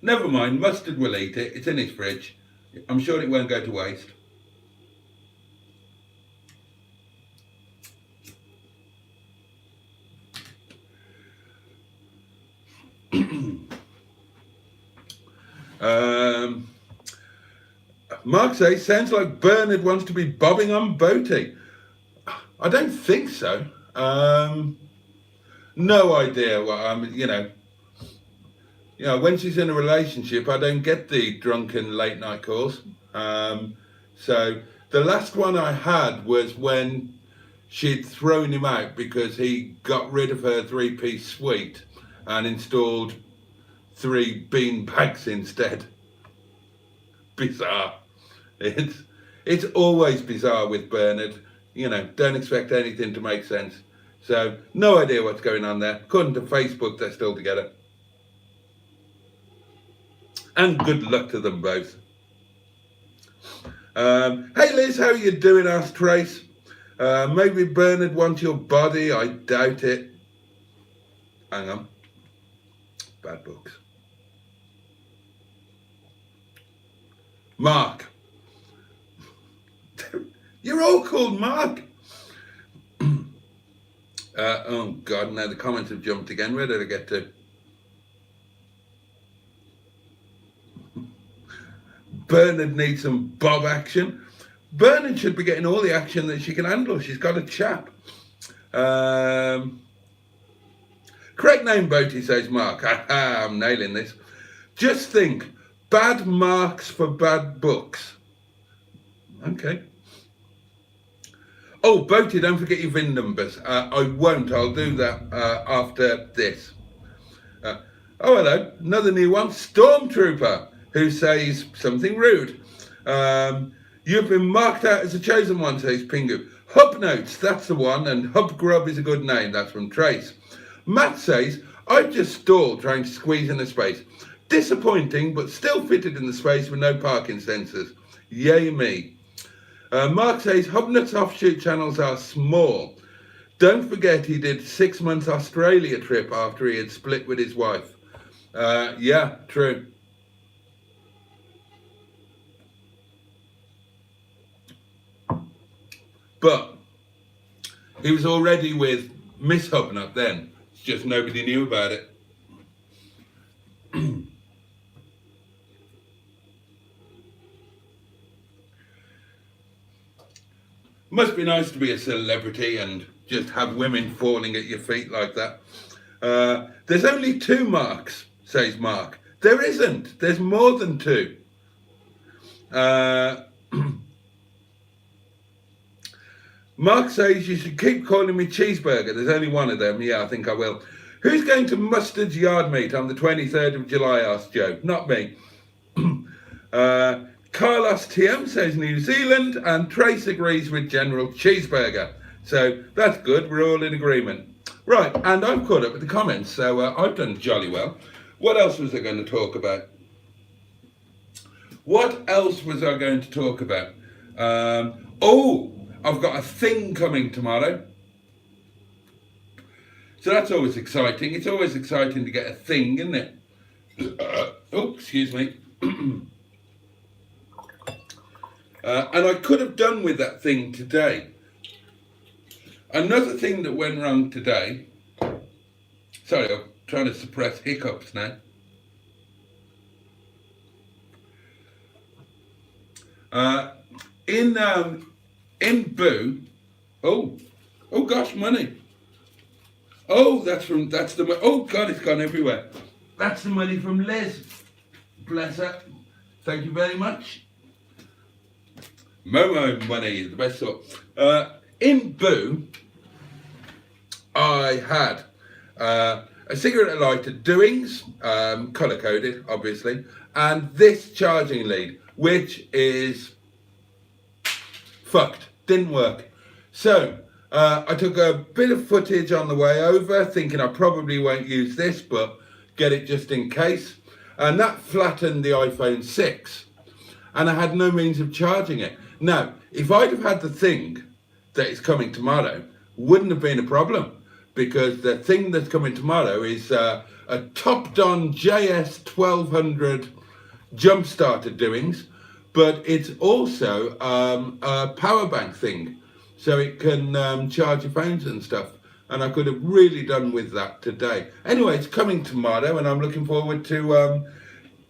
[SPEAKER 1] Never mind, Mustard will eat it. It's in his fridge. I'm sure it won't go to waste. Mark says, sounds like Bernard wants to be bobbing on Boaty. I don't think so. No idea what you know, when she's in a relationship, I don't get the drunken late night calls. So the last one I had was when she'd thrown him out because he got rid of her 3-piece suite and installed 3 bean bags instead. Bizarre. It's always bizarre with Bernard. Don't expect anything to make sense. So no idea what's going on there. According to Facebook, they're still together. And good luck to them both. Hey Liz, how you doing? Asked Trace. Maybe Bernard wants your body. I doubt it. Hang on. bad books. Mark. You're all called Mark. Oh God, now the comments have jumped again. Where did I get to? Bernard needs some Bob action. Bernard should be getting all the action that she can handle. She's got a chap. Correct name, Boaty, says Mark. I'm nailing this. Just think, bad marks for bad books. Okay. Oh, Boaty, don't forget your VIN numbers. I won't. I'll do that after this. Oh, hello. Another new one. Stormtrooper, who says something rude. You've been marked out as a chosen one, says Pingu. Hub Notes, that's the one. And Hub Grub is a good name. That's from Trace. Matt says, I've just stalled trying to squeeze in a space. Disappointing, but still fitted in the space with no parking sensors. Yay me. Mark says, Hubnut's offshoot channels are small. Don't forget he did 6 months Australia trip after he had split with his wife. Yeah, true. But he was already with Miss Hubnut then. It's just nobody knew about it. Must be nice to be a celebrity and just have women falling at your feet like that. There's only 2 marks, says Mark. There isn't. There's more than 2. Mark says you should keep calling me Cheeseburger. There's only one of them. Yeah, I think I will. Who's going to Mustard's Yard Meet on the 23rd of July, asked Joe. Not me. Carlos TM says New Zealand, and Trace agrees with General Cheeseburger. So that's good. We're all in agreement. Right, and I've caught up with the comments, so I've done jolly well. What else was I going to talk about? What else was I going to talk about? Oh, I've got a thing coming tomorrow. So that's always exciting. It's always exciting to get a thing, isn't it? Oh, excuse me. And I could have done with that thing today. Another thing that went wrong today. Sorry, I'm trying to suppress hiccups now. In Boo. Oh gosh, money. Oh, that's the. Oh God, it's gone everywhere. That's the money from Liz. Bless her. Thank you very much. Momo money is the best sort. In Boo, I had a cigarette lighter, Doings, colour coded, obviously, and this charging lead, which is fucked, didn't work. So I took a bit of footage on the way over, thinking I probably won't use this, but get it just in case. And that flattened the iPhone 6, and I had no means of charging it. Now, if I'd have had the thing that is coming tomorrow, wouldn't have been a problem, because the thing that's coming tomorrow is a Topdon JS 1200 jump starter Doings, but it's also a power bank thing, so it can charge your phones and stuff. And I could have really done with that today. Anyway, it's coming tomorrow, and I'm looking forward to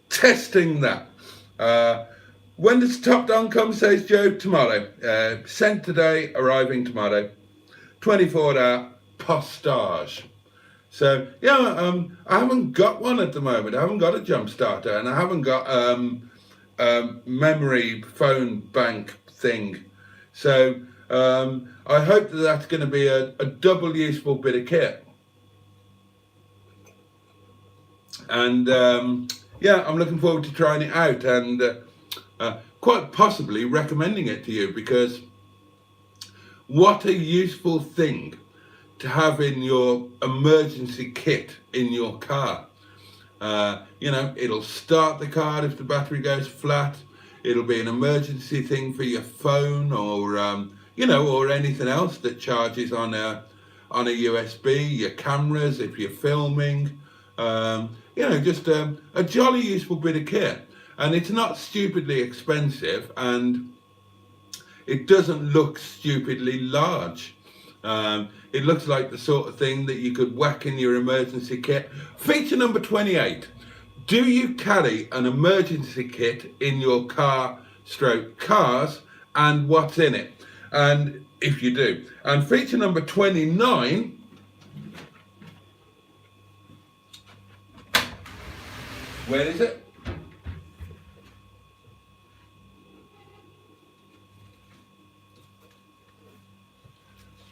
[SPEAKER 1] testing that. When does Top Down come, says Joe? Tomorrow. Sent today, arriving tomorrow. 24-hour postage. So, yeah, I haven't got one at the moment. I haven't got a jump starter, and I haven't got memory phone bank thing. So, I hope that that's going to be a double useful bit of kit. And, yeah, I'm looking forward to trying it out, and quite possibly recommending it to you, because what a useful thing to have in your emergency kit in your car. You know, it'll start the car if the battery goes flat. It'll be an emergency thing for your phone, or you know, or anything else that charges on a USB, your cameras if you're filming. you know, just a jolly useful bit of kit. And it's not stupidly expensive, and it doesn't look stupidly large. It looks like the sort of thing that you could whack in your emergency kit. Feature number 28. Do you carry an emergency kit in your cars, and what's in it? And if you do. And feature number 29. Where is it?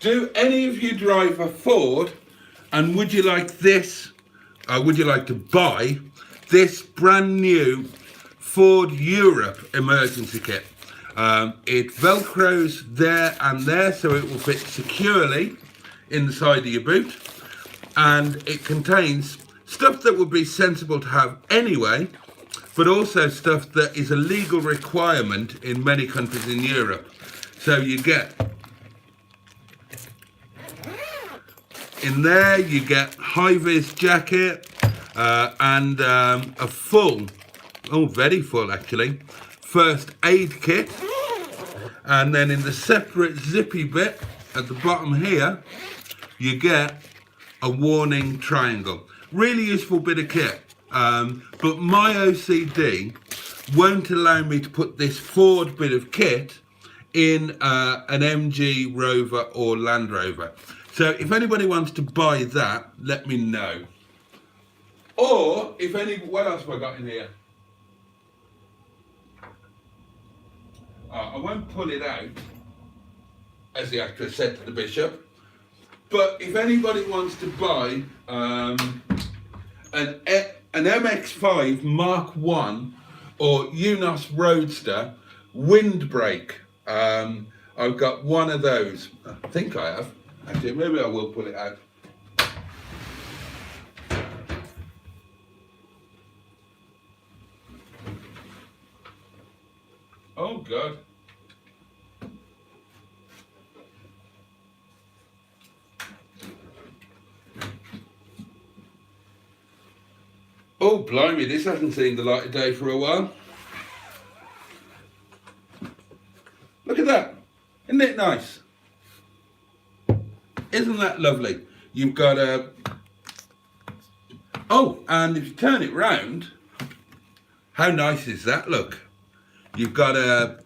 [SPEAKER 1] Do any of you drive a Ford, and would you like this, would you like to buy this brand new Ford Europe emergency kit? It velcros there and there, so it will fit securely in the side of your boot, and it contains stuff that would be sensible to have anyway, but also stuff that is a legal requirement in many countries in Europe. So you get, in there you get high-vis jacket and a full, very full actually, first aid kit. And then in the separate zippy bit at the bottom here, you get a warning triangle. Really useful bit of kit. But my OCD won't allow me to put this Ford bit of kit in an MG Rover or Land Rover. So if anybody wants to buy that, let me know. Or if what else have I got in here? I won't pull it out, as the actress said to the bishop. But if anybody wants to buy an MX-5 Mark 1 or UNOS Roadster windbreak, I've got one of those. I think I have. Actually, maybe I will pull it out. Oh God. Oh blimey, this hasn't seen the light of day for a while. Look at that. Isn't it nice? Isn't that lovely? You've got a... Oh, and if you turn it round, how nice is that? Look. You've got a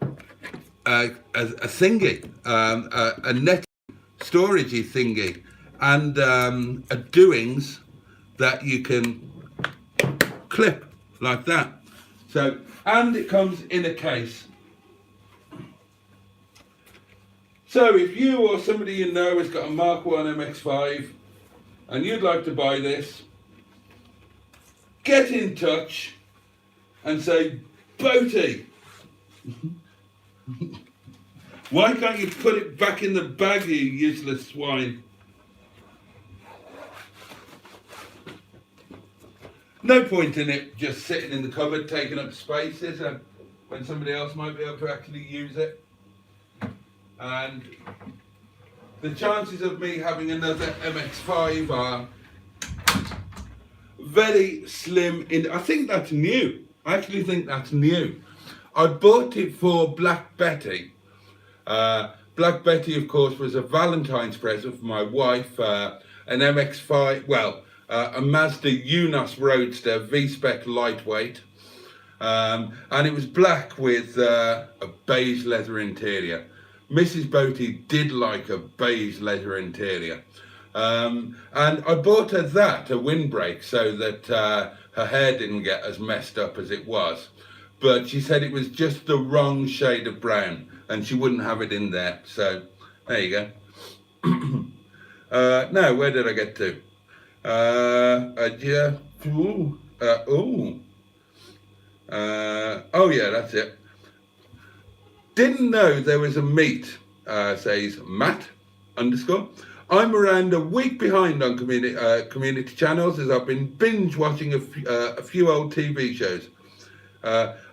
[SPEAKER 1] thingy, a net storagey thingy, and a doings that you can clip like that. So, and it comes in a case. So if you or somebody you know has got a Mark 1 MX-5 and you'd like to buy this, get in touch and say, Boaty, why can't you put it back in the bag, you useless swine? No point in it just sitting in the cupboard taking up space, is there? When somebody else might be able to actually use it. And the chances of me having another MX-5 are very slim. I think that's new. I actually think that's new. I bought it for Black Betty. Black Betty, of course, was a Valentine's present for my wife. An MX-5, well, a Mazda UNOS Roadster V-Spec lightweight. And it was black with a beige leather interior. Mrs. Boaty did like a beige leather interior. And I bought her that, a windbreak, so that her hair didn't get as messed up as it was. But she said it was just the wrong shade of brown and she wouldn't have it in there. So there you go. Now, where did I get to? Oh yeah, that's it. Didn't know there was a meet, says Matt _. I'm around a week behind on community channels as I've been binge watching a few old TV shows.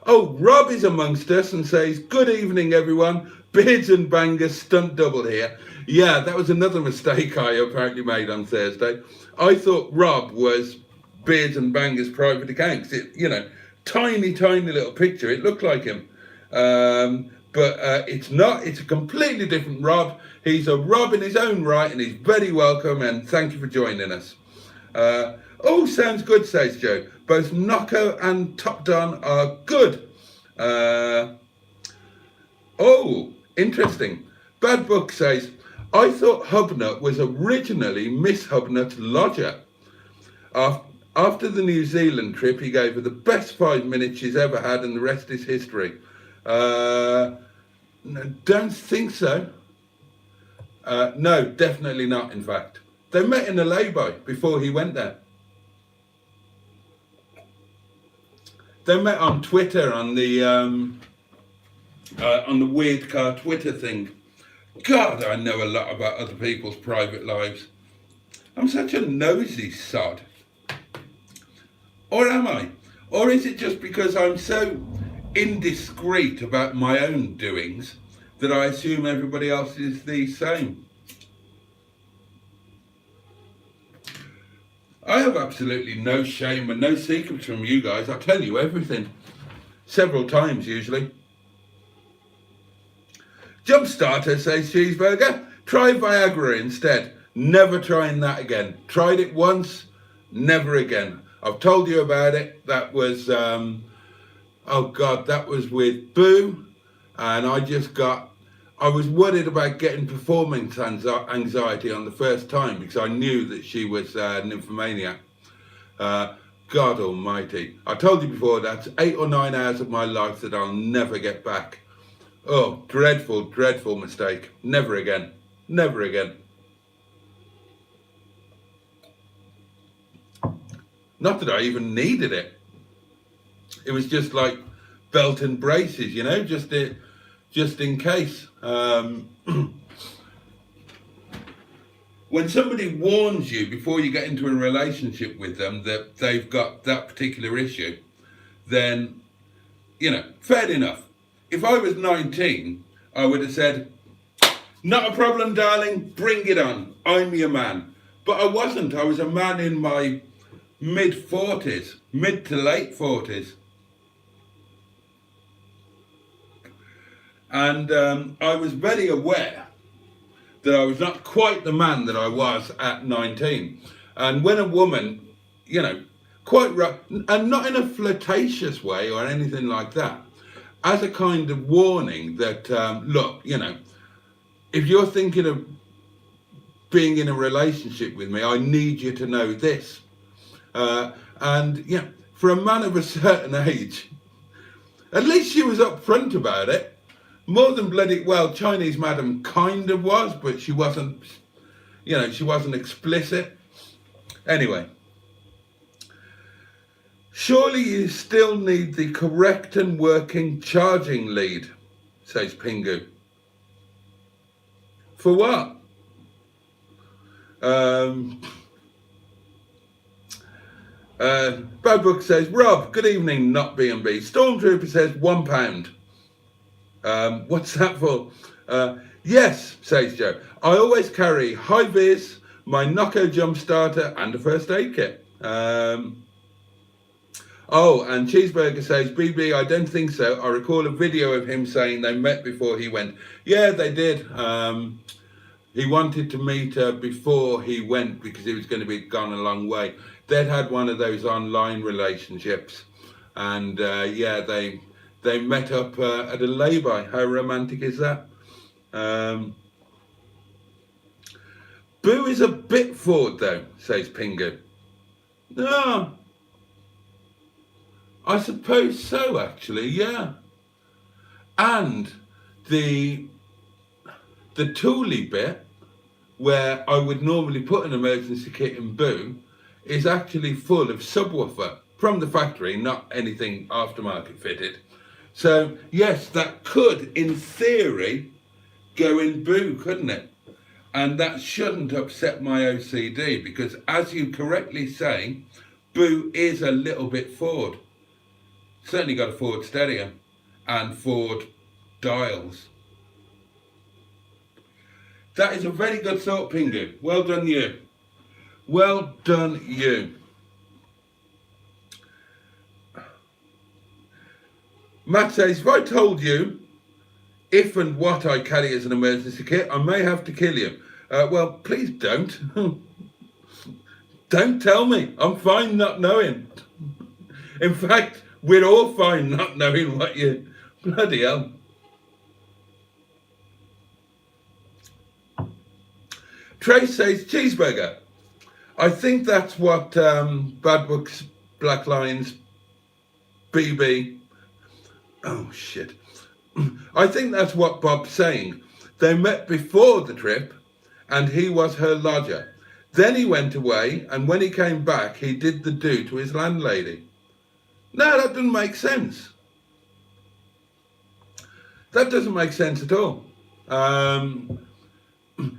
[SPEAKER 1] Oh, Rob is amongst us and says, good evening everyone, Beards and Bangers stunt double here. Yeah, that was another mistake I apparently made on Thursday. I thought Rob was Beards and Bangers private account. 'Cause it, you know, tiny little picture. It looked like him. But it's not. It's a completely different Rob. He's a Rob in his own right, and he's very welcome, and thank you for joining us. Oh, sounds good, says Joe. Both Nocco and Top Don are good. Oh, interesting. Bad Book says, I thought Hubnut was originally Miss Hubnut's lodger. After the New Zealand trip, he gave her the best 5 minutes she's ever had, and the rest is history. No, don't think so. No, definitely not, in fact. They met in a lay-by before he went there. They met on Twitter, on the Weird Car Twitter thing. God, I know a lot about other people's private lives. I'm such a nosy sod. Or am I? Or is it just because I'm so indiscreet about my own doings that I assume everybody else is the same? I have absolutely no shame and no secrets from you guys. I tell you everything. Several times, usually. Jumpstarter says Cheeseburger, try Viagra instead. Never trying that again. Tried it once, never again. I've told you about it. That was, oh God, that was with Boo. And I was worried about getting performance anxiety on the first time because I knew that she was a nymphomaniac. God almighty. I told you before, that's 8 or 9 hours of my life that I'll never get back. Oh, dreadful, dreadful mistake. Never again. Never again. Not that I even needed it. It was just like belt and braces, you know, just in case. When somebody warns you before you get into a relationship with them that they've got that particular issue, then, you know, fair enough. If I was 19, I would have said, not a problem, darling, bring it on. I'm your man. But I wasn't. I was a man in my mid-40s, mid to late 40s. And I was very aware that I was not quite the man that I was at 19. And when a woman, you know, quite right, and not in a flirtatious way or anything like that, as a kind of warning that, look, you know, if you're thinking of being in a relationship with me, I need you to know this. And, yeah, for a man of a certain age, at least she was upfront about it. More than bloody, well, Chinese madam kind of was, but she wasn't, you know, she wasn't explicit. Anyway. Surely you still need the correct and working charging lead, says Pingu. For what? Bad Book says, Rob, good evening, not B&B. Stormtrooper says £1. What's that for? Yes, says Joe. I always carry high vis, my Nocco jump starter, and a first aid kit. Oh, and Cheeseburger says, BB, I don't think so. I recall a video of him saying they met before he went. Yeah, they did. He wanted to meet her before he went because he was going to be gone a long way. They'd had one of those online relationships. And yeah, they met up at a lay-by. How romantic is that? Boo is a bit forward though, says Pingu. No. I suppose so, actually, yeah. And the toolie bit, where I would normally put an emergency kit in Boo, is actually full of subwoofer from the factory, not anything aftermarket fitted. So, yes, that could, in theory, go in Boo, couldn't it? And that shouldn't upset my OCD, because as you correctly say, Boo is a little bit Ford. Certainly got a Ford stereo and Ford dials. That is a very good thought, Pingu. Well done you. Well done you. Matt says, if I told you if and what I carry as an emergency kit, I may have to kill you. Well, please don't. Don't tell me. I'm fine not knowing. In fact, we're all fine not knowing what you... Bloody hell. Trace says, cheeseburger. I think that's what Bad Books, Black Lions, BB... Oh, shit. I think that's what Bob's saying. They met before the trip, and he was her lodger. Then he went away, and when he came back, he did the do to his landlady. No, that doesn't make sense. That doesn't make sense at all.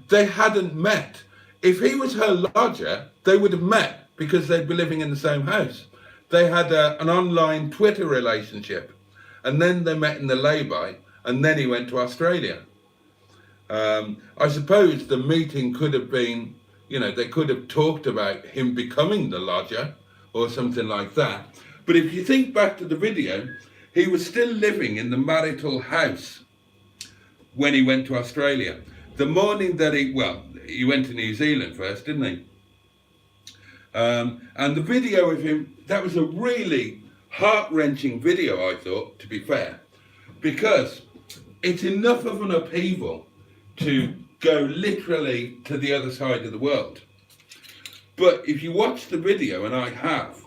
[SPEAKER 1] They hadn't met. If he was her lodger, they would have met because they'd be living in the same house. They had an online Twitter relationship, and then they met in the lay-by, and then he went to Australia. I suppose the meeting could have been, you know, they could have talked about him becoming the lodger or something like that. But if you think back to the video, he was still living in the marital house when he went to Australia. The morning that he went to New Zealand first, didn't he? And the video of him, that was a really heart-wrenching video, I thought, to be fair, because it's enough of an upheaval to go literally to the other side of the world. But if you watch the video, and I have,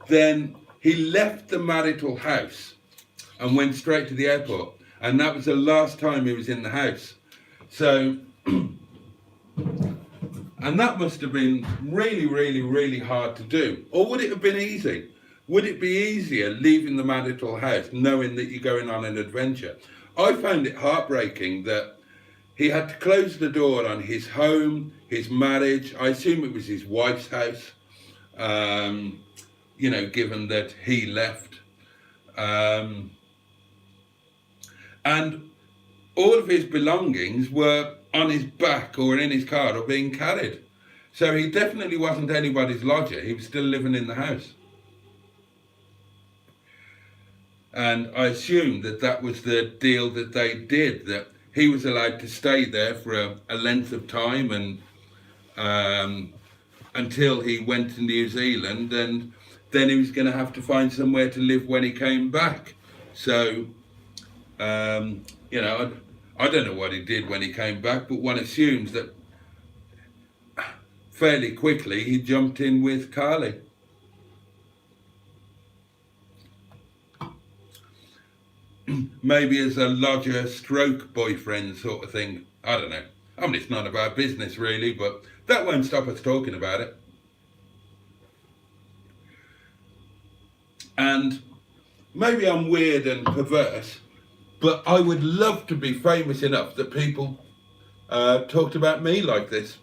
[SPEAKER 1] then he left the marital house and went straight to the airport, and that was the last time he was in the house. So, and that must have been really, really, really hard to do. Or would it have been easy? Would it be easier leaving the marital house knowing that you're going on an adventure? I found it heartbreaking that he had to close the door on his home, his marriage. I assume it was his wife's house, you know, given that he left. And all of his belongings were on his back or in his car or being carried. So he definitely wasn't anybody's lodger. He was still living in the house. And I assumed that that was the deal that they did, that he was allowed to stay there for a length of time and until he went to New Zealand, and then he was going to have to find somewhere to live when he came back. So, you know, I don't know what he did when he came back, but one assumes that fairly quickly he jumped in with Carly. Maybe as a lodger stroke boyfriend sort of thing. I don't know. I mean, it's none of our business really, but that won't stop us talking about it. And maybe I'm weird and perverse, but I would love to be famous enough that people talked about me like this.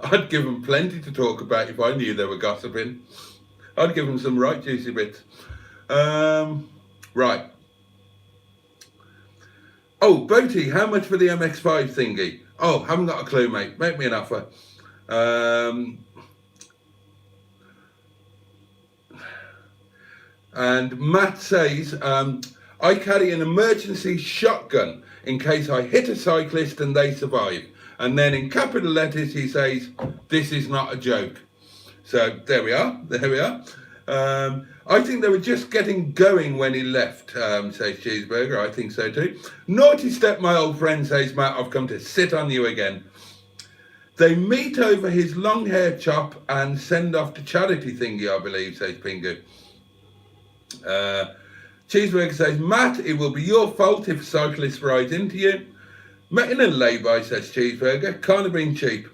[SPEAKER 1] I'd give them plenty to talk about if I knew they were gossiping. I'd give them some right juicy bits. Right. Oh, Boaty, how much for the MX-5 thingy? Oh, haven't got a clue, mate. Make me an offer. And Matt says, I carry an emergency shotgun in case I hit a cyclist and they survive. And then in capital letters, he says, this is not a joke. So there we are. There we are. I think they were just getting going when he left, says Cheeseburger. I think so too. Naughty step, my old friend, says Matt. I've come to sit on you again. They meet over his long hair chop and send off to charity thingy, I believe, says Pingu. Cheeseburger says, Matt, it will be your fault if a cyclist rides into you. Met in a lay-by, says Cheeseburger. Can't have been cheap.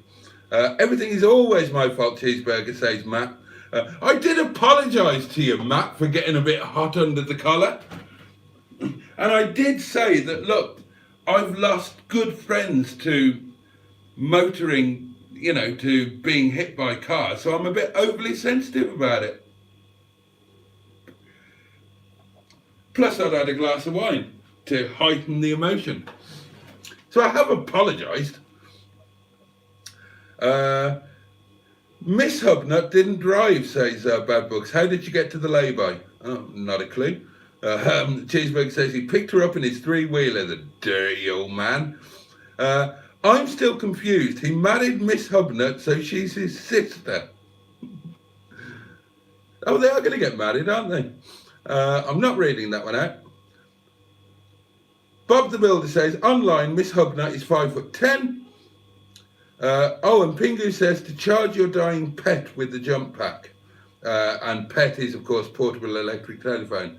[SPEAKER 1] Everything is always my fault, Cheeseburger, says Matt. I did apologise to you, Matt, for getting a bit hot under the collar. And I did say that, look, I've lost good friends to motoring, you know, to being hit by cars, so I'm a bit overly sensitive about it. Plus, I'd had a glass of wine to heighten the emotion. So I have apologised. Miss Hubnut didn't drive, says Bad Books. How did you get to the lay-by? Oh, not a clue. Cheeseburger says he picked her up in his three-wheeler, the dirty old man. I'm still confused. He married Miss Hubnut, so she's his sister. Oh, they are going to get married, aren't they? I'm not reading that one out. Bob the Builder says, online, Miss Hubnut is 5'10". And Pingu says to charge your dying pet with the jump pack. And pet is, of course, portable electric telephone.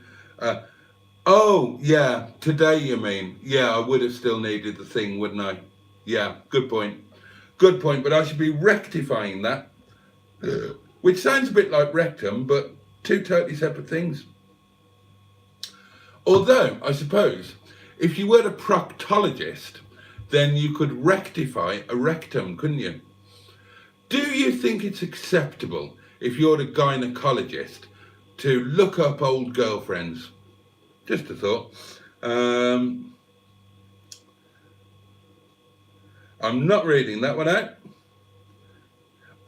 [SPEAKER 1] Oh, yeah, today you mean. Yeah, I would have still needed the thing, wouldn't I? Yeah, good point. Good point, but I should be rectifying that. Which sounds a bit like rectum, but two totally separate things. Although, I suppose, if you were a proctologist, then you could rectify a rectum, couldn't you? Do you think it's acceptable, if you're a gynecologist, to look up old girlfriends? Just a thought. I'm not reading that one out.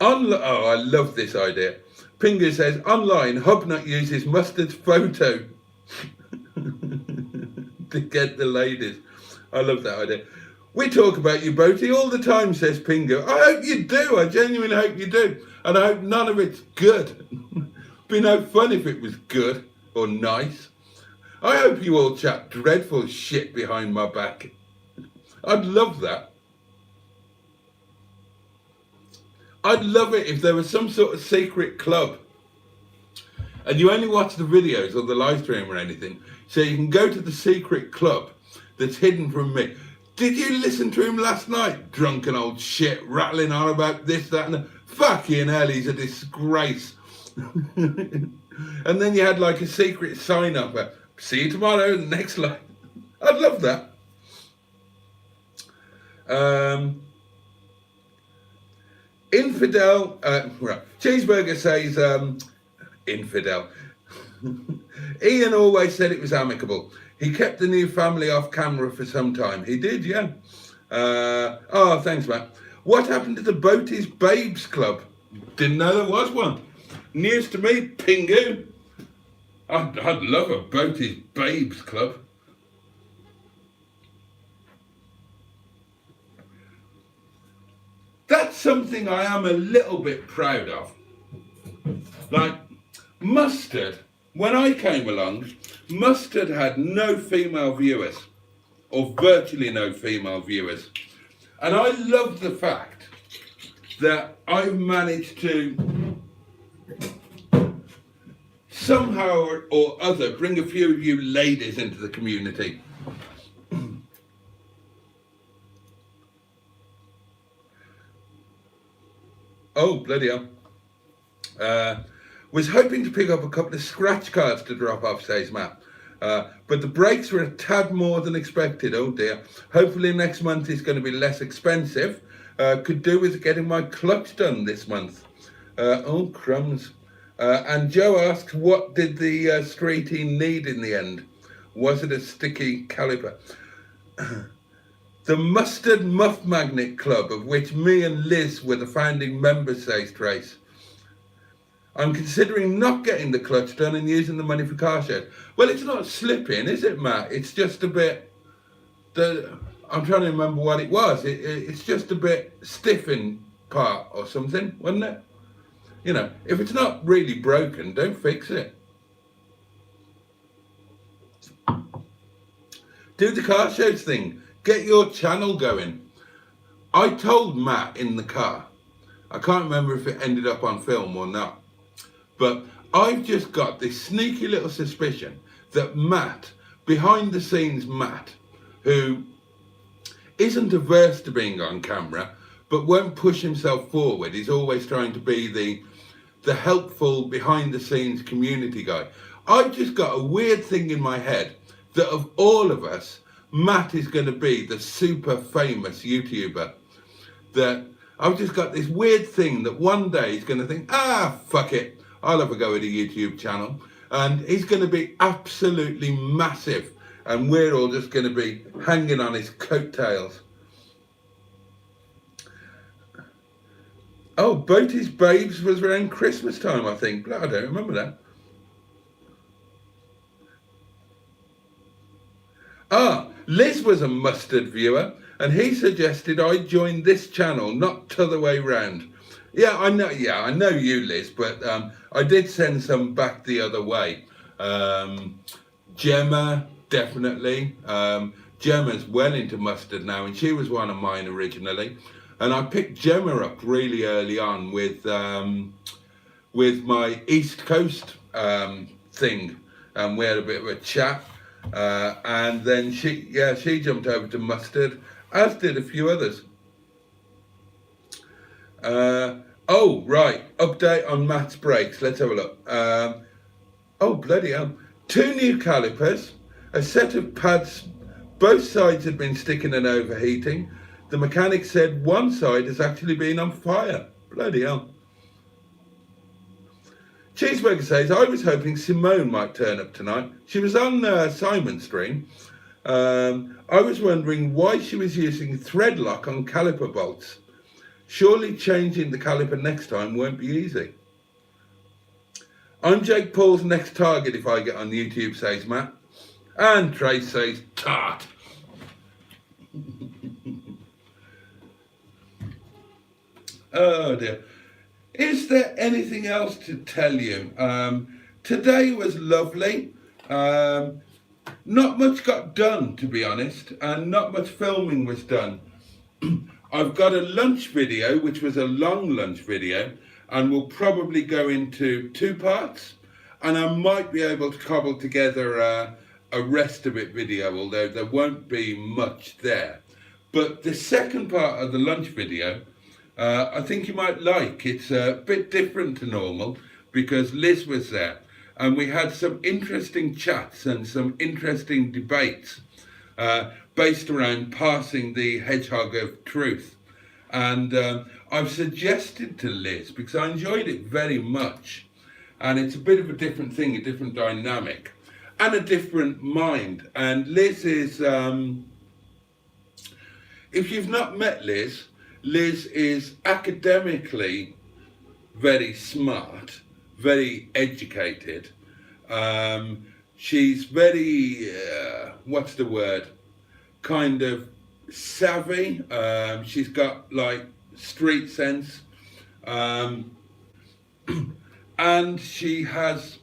[SPEAKER 1] Oh, I love this idea. Pingu says, online, Hubnut uses Mustard's photo to get the ladies. I love that idea. We talk about you, Boaty, all the time, says Pingu. I hope you do. I genuinely hope you do. And I hope none of it's good. Be no fun if it was good or nice. I hope you all chat dreadful shit behind my back. I'd love that. I'd love it if there was some sort of secret club and you only watch the videos or the live stream or anything, so you can go to the secret club that's hidden from me. Did you listen to him last night? Drunken old shit, rattling on about this, that, and that. Fucking hell, he's a disgrace. And then you had like a secret sign up, see you tomorrow, next live. I'd love that. Infidel, right. Cheeseburger says, infidel. Ian always said it was amicable. He kept the new family off camera for some time. He did, yeah. Oh, thanks, Matt. What happened to the Boaty's Babes Club? Didn't know there was one. News to me, Pingu. I'd love a Boaty's Babes Club. That's something I am a little bit proud of. Like, Mustard, when I came along, Mustard had no female viewers, or virtually no female viewers. And I love the fact that I've managed to somehow or other bring a few of you ladies into the community. Oh, bloody hell. Was hoping to pick up a couple of scratch cards to drop off, says Matt. But the breaks were a tad more than expected. Oh dear. Hopefully next month is going to be less expensive. Could do with getting my clutch done this month. Oh, crumbs. And Joe asks, what did the streetie need in the end? Was it a sticky caliper? The Mustard Muff Magnet Club, of which me and Liz were the founding members, says Trace. I'm considering not getting the clutch done and using the money for car shed. Well, it's not slipping, is it, Matt? It's just a bit... I'm trying to remember what it was. It's just a bit stiff in part or something, wasn't it? You know, if it's not really broken, don't fix it. Do the car shows thing. Get your channel going. I told Matt in the car, I can't remember if it ended up on film or not, but I've just got this sneaky little suspicion that Matt, behind the scenes Matt, who isn't averse to being on camera, but won't push himself forward, he's always trying to be the helpful behind the scenes community guy. I've just got a weird thing in my head that of all of us, Matt is going to be the super famous YouTuber. That I've just got this weird thing that one day he's going to think, fuck it, I'll have a go at a YouTube channel. And he's going to be absolutely massive. And we're all just going to be hanging on his coattails. Oh, Boaty's Babes was around Christmas time, I think. I don't remember that. Liz was a mustard viewer, and he suggested I join this channel, not t'other way round. Yeah, I know. Yeah, I know you, Liz, but I did send some back the other way. Gemma, definitely. Gemma's well into mustard now, and she was one of mine originally. And I picked Gemma up really early on with my East Coast thing, and we had a bit of a chat. And then she jumped over to mustard, as did a few others. Oh, right, update on Matt's brakes. Let's have a look. Oh, bloody hell. 2 new calipers, a set of pads, both sides had been sticking and overheating. The mechanic said one side has actually been on fire. Bloody hell. Cheeseburger says, I was hoping Simone might turn up tonight. She was on Simon's stream. I was wondering why she was using thread lock on caliper bolts. Surely changing the caliper next time won't be easy. I'm Jake Paul's next target if I get on YouTube, says Matt. And Trace says, tart. Oh dear. Is there anything else to tell you? Today was lovely. Not much got done, to be honest, and not much filming was done. I've got a lunch video, which was a long lunch video, and will probably go into 2 parts. And I might be able to cobble together a rest of it video, although there won't be much there. But the second part of the lunch video, I think you might like. It's a bit different to normal because Liz was there and we had some interesting chats and some interesting debates based around passing the hedgehog of truth. And I've suggested to Liz, because I enjoyed it very much, and it's a bit of a different thing, a different dynamic and a different mind. And Liz is, if you've not met Liz, Liz is academically very smart, very educated. She's very, what's the word? Kind of savvy. She's got like street sense. And she has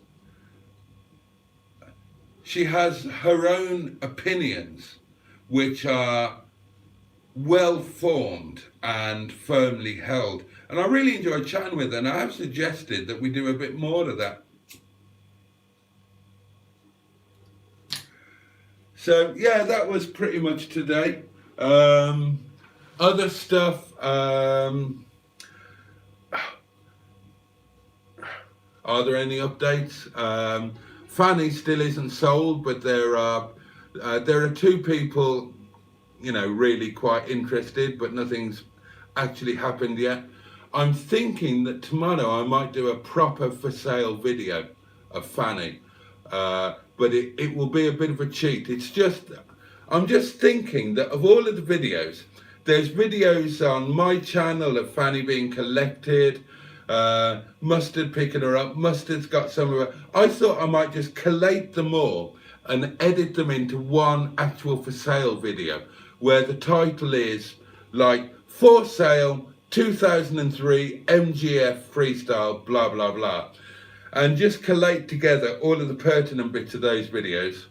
[SPEAKER 1] her own opinions, which are well formed and firmly held, and I really enjoy chatting with her, and I have suggested that we do a bit more of that. So yeah, that was pretty much today. Other stuff, are there any updates? Fanny still isn't sold, but there are 2 people, you know, really quite interested, but nothing's actually happened yet. I'm thinking that tomorrow I might do a proper for sale video of Fanny, but it will be a bit of a cheat. I'm just thinking that of all of the videos, there's videos on my channel of Fanny being collected, Mustard picking her up, Mustard's got some of her. I thought I might just collate them all and edit them into one actual for sale video, where the title is like for sale 2003 MGF freestyle blah blah blah, and just collate together all of the pertinent bits of those videos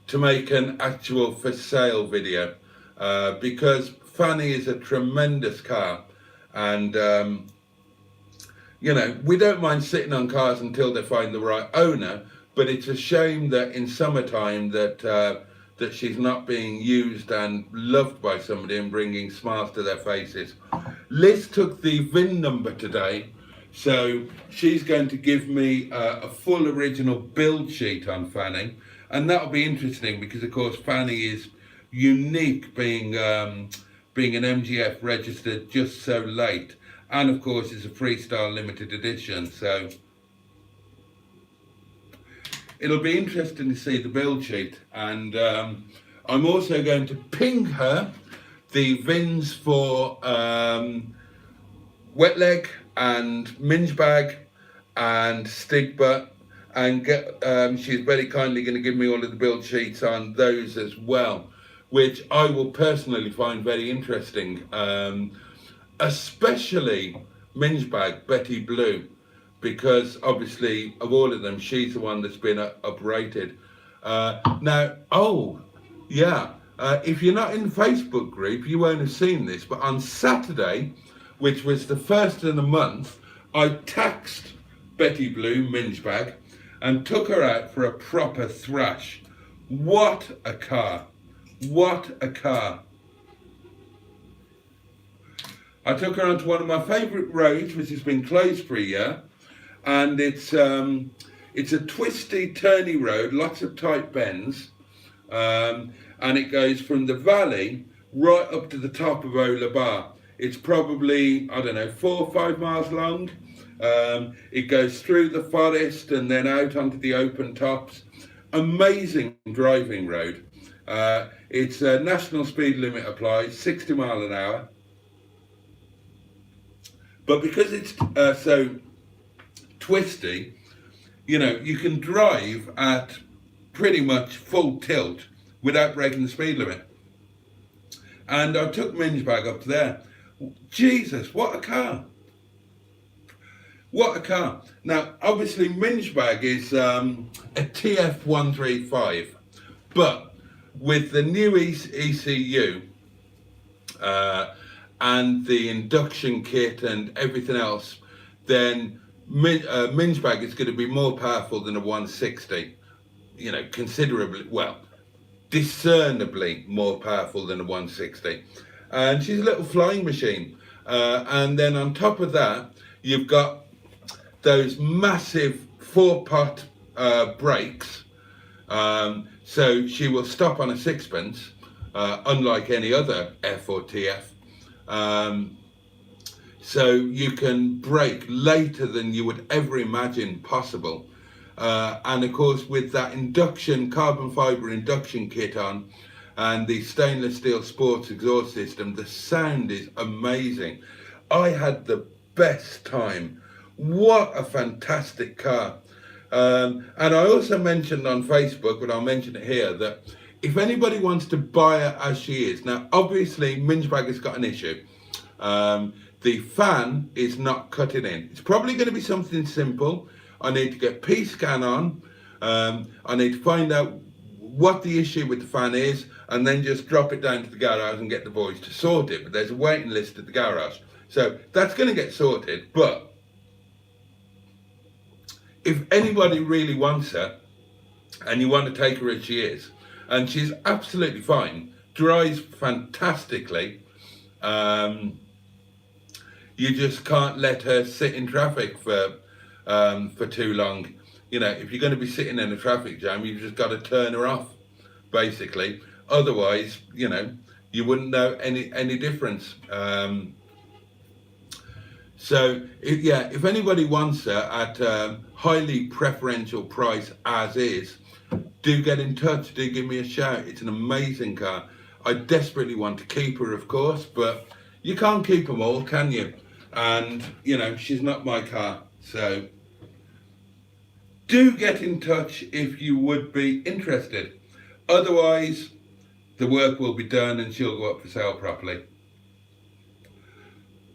[SPEAKER 1] to make an actual for sale video, because Fanny is a tremendous car, and you know, we don't mind sitting on cars until they find the right owner, but it's a shame that in summertime that she's not being used and loved by somebody and bringing smiles to their faces. Liz took the VIN number today, so she's going to give me a full original build sheet on Fanny, and that'll be interesting because of course Fanny is unique, being an MGF registered just so late, and of course it's a freestyle limited edition, so it'll be interesting to see the build sheet. And I'm also going to ping her the VINs for Wetleg and Mingebag and Stigbürt and she's very kindly going to give me all of the build sheets on those as well, which I will personally find very interesting, especially Minge Bag Betty Blue, because obviously of all of them, she's the one that's been uprated. Now, if you're not in the Facebook group, you won't have seen this, but on Saturday, which was the first of the month, I taxed Betty Blue Minge Bag and took her out for a proper thrash. What a car! What a car! I took her onto one of my favourite roads, which has been closed for a year, and it's a twisty, turny road, lots of tight bends, and it goes from the valley right up to the top of Ola Bar. It's probably, I don't know, 4 or 5 miles long. It goes through the forest and then out onto the open tops. Amazing driving road. It's a national speed limit applied, 60 mile an hour. But because it's so twisty, you can drive at pretty much full tilt without breaking the speed limit. And I took Minge Bag up there. Jesus, what a car! What a car! Now, obviously, Minge Bag is a TF135, but with the new ECU and the induction kit and everything else, then Minge Bag is going to be more powerful than a 160. Considerably, discernibly more powerful than a 160. And she's a little flying machine. And then on top of that, you've got those massive 4-pot brakes. So she will stop on a sixpence, unlike any other F or TF. So you can brake later than you would ever imagine possible. And of course, with that carbon fibre induction kit on, and the stainless steel sports exhaust system, the sound is amazing. I had the best time. What a fantastic car. And I also mentioned on Facebook, but I'll mention it here, that if anybody wants to buy her as she is, now obviously Minge Bag has got an issue. The fan is not cutting in. It's probably going to be something simple. I need to get P-scan on. I need to find out what the issue with the fan is, and then just drop it down to the garage and get the boys to sort it. But there's a waiting list at the garage. So that's going to get sorted. But if anybody really wants her, and you want to take her as she is, and she's absolutely fine, drives fantastically, you just can't let her sit in traffic for too long. If you're going to be sitting in a traffic jam, you've just got to turn her off, basically. Otherwise, you wouldn't know any difference. So, if anybody wants her at a highly preferential price as is, do get in touch, do give me a shout. It's an amazing car. I desperately want to keep her, of course, but you can't keep them all, can you? And, she's not my car, so do get in touch if you would be interested. Otherwise, the work will be done and she'll go up for sale properly.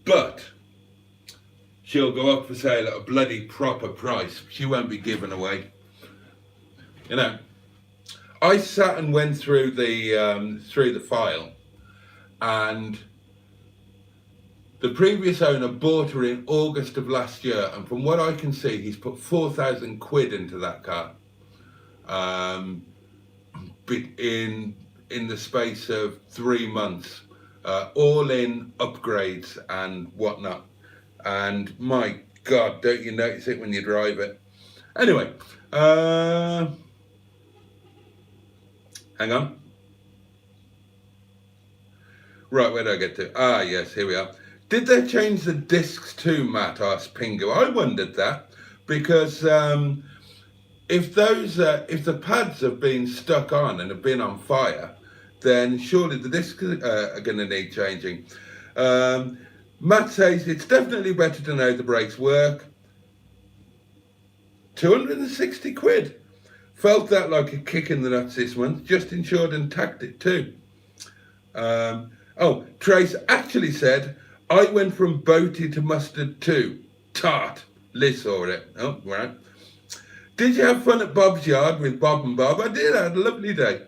[SPEAKER 1] But she'll go up for sale at a bloody proper price. She won't be given away. I sat and went through the file, and the previous owner bought her in August of last year, and from what I can see, he's put 4,000 quid into that car. In the space of 3 months, all in upgrades and whatnot. And my God, don't you notice it when you drive it? Anyway, hang on. Right, where did I get to? Ah, yes, here we are. Did they change the discs too, Matt? Asked Pingu. I wondered that, because if the pads have been stuck on and have been on fire, then surely the discs are going to need changing. Matt says it's definitely better to know the brakes work. 260 quid. Felt that like a kick in the nuts this month. Just insured and tacked it too. Oh, Trace actually said, I went from Boaty to mustard too. Tart. Liz saw it. Oh, right. Did you have fun at Bob's yard with Bob and Bob? I did. I had a lovely day.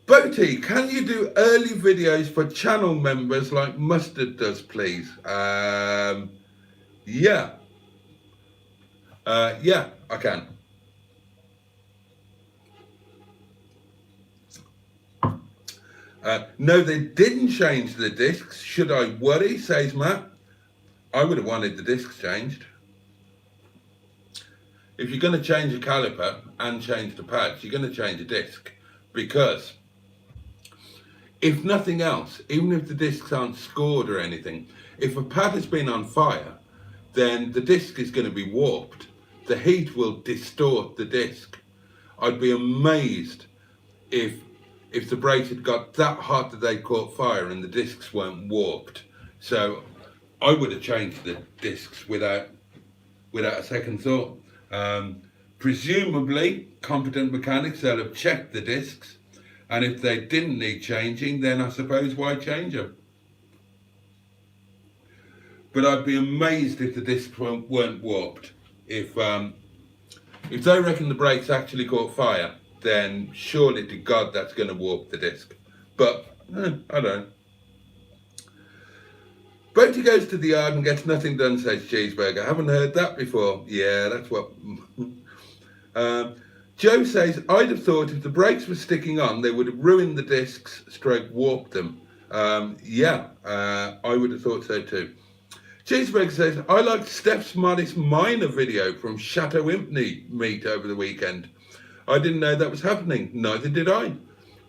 [SPEAKER 1] Boaty, can you do early videos for channel members like Mustard does, please? Yeah. Yeah, I can. No, they didn't change the discs. Should I worry, says Matt? I would have wanted the discs changed. If you're going to change a caliper and change the pads, you're going to change a disc. Because if nothing else, even if the discs aren't scored or anything, if a pad has been on fire, then the disc is going to be warped. The heat will distort the disc. I'd be amazed if the brakes had got that hot that they caught fire and the discs weren't warped. So I would have changed the discs without a second thought. Presumably, competent mechanics, they'll have checked the discs, and if they didn't need changing, then I suppose why change them? But I'd be amazed if the discs weren't warped. If they reckon the brakes actually caught fire, then surely to God that's going to warp the disc. But I don't know. Boaty goes to the yard and gets nothing done, says Cheeseburger. Haven't heard that before. Yeah, that's what. Joe says, I'd have thought if the brakes were sticking on, they would have ruined the discs, stroke warped them. Yeah, I would have thought so too. Cheeseburger says, I liked Steph's modest minor video from Chateau Impney meet over the weekend. I didn't know that was happening. Neither did I.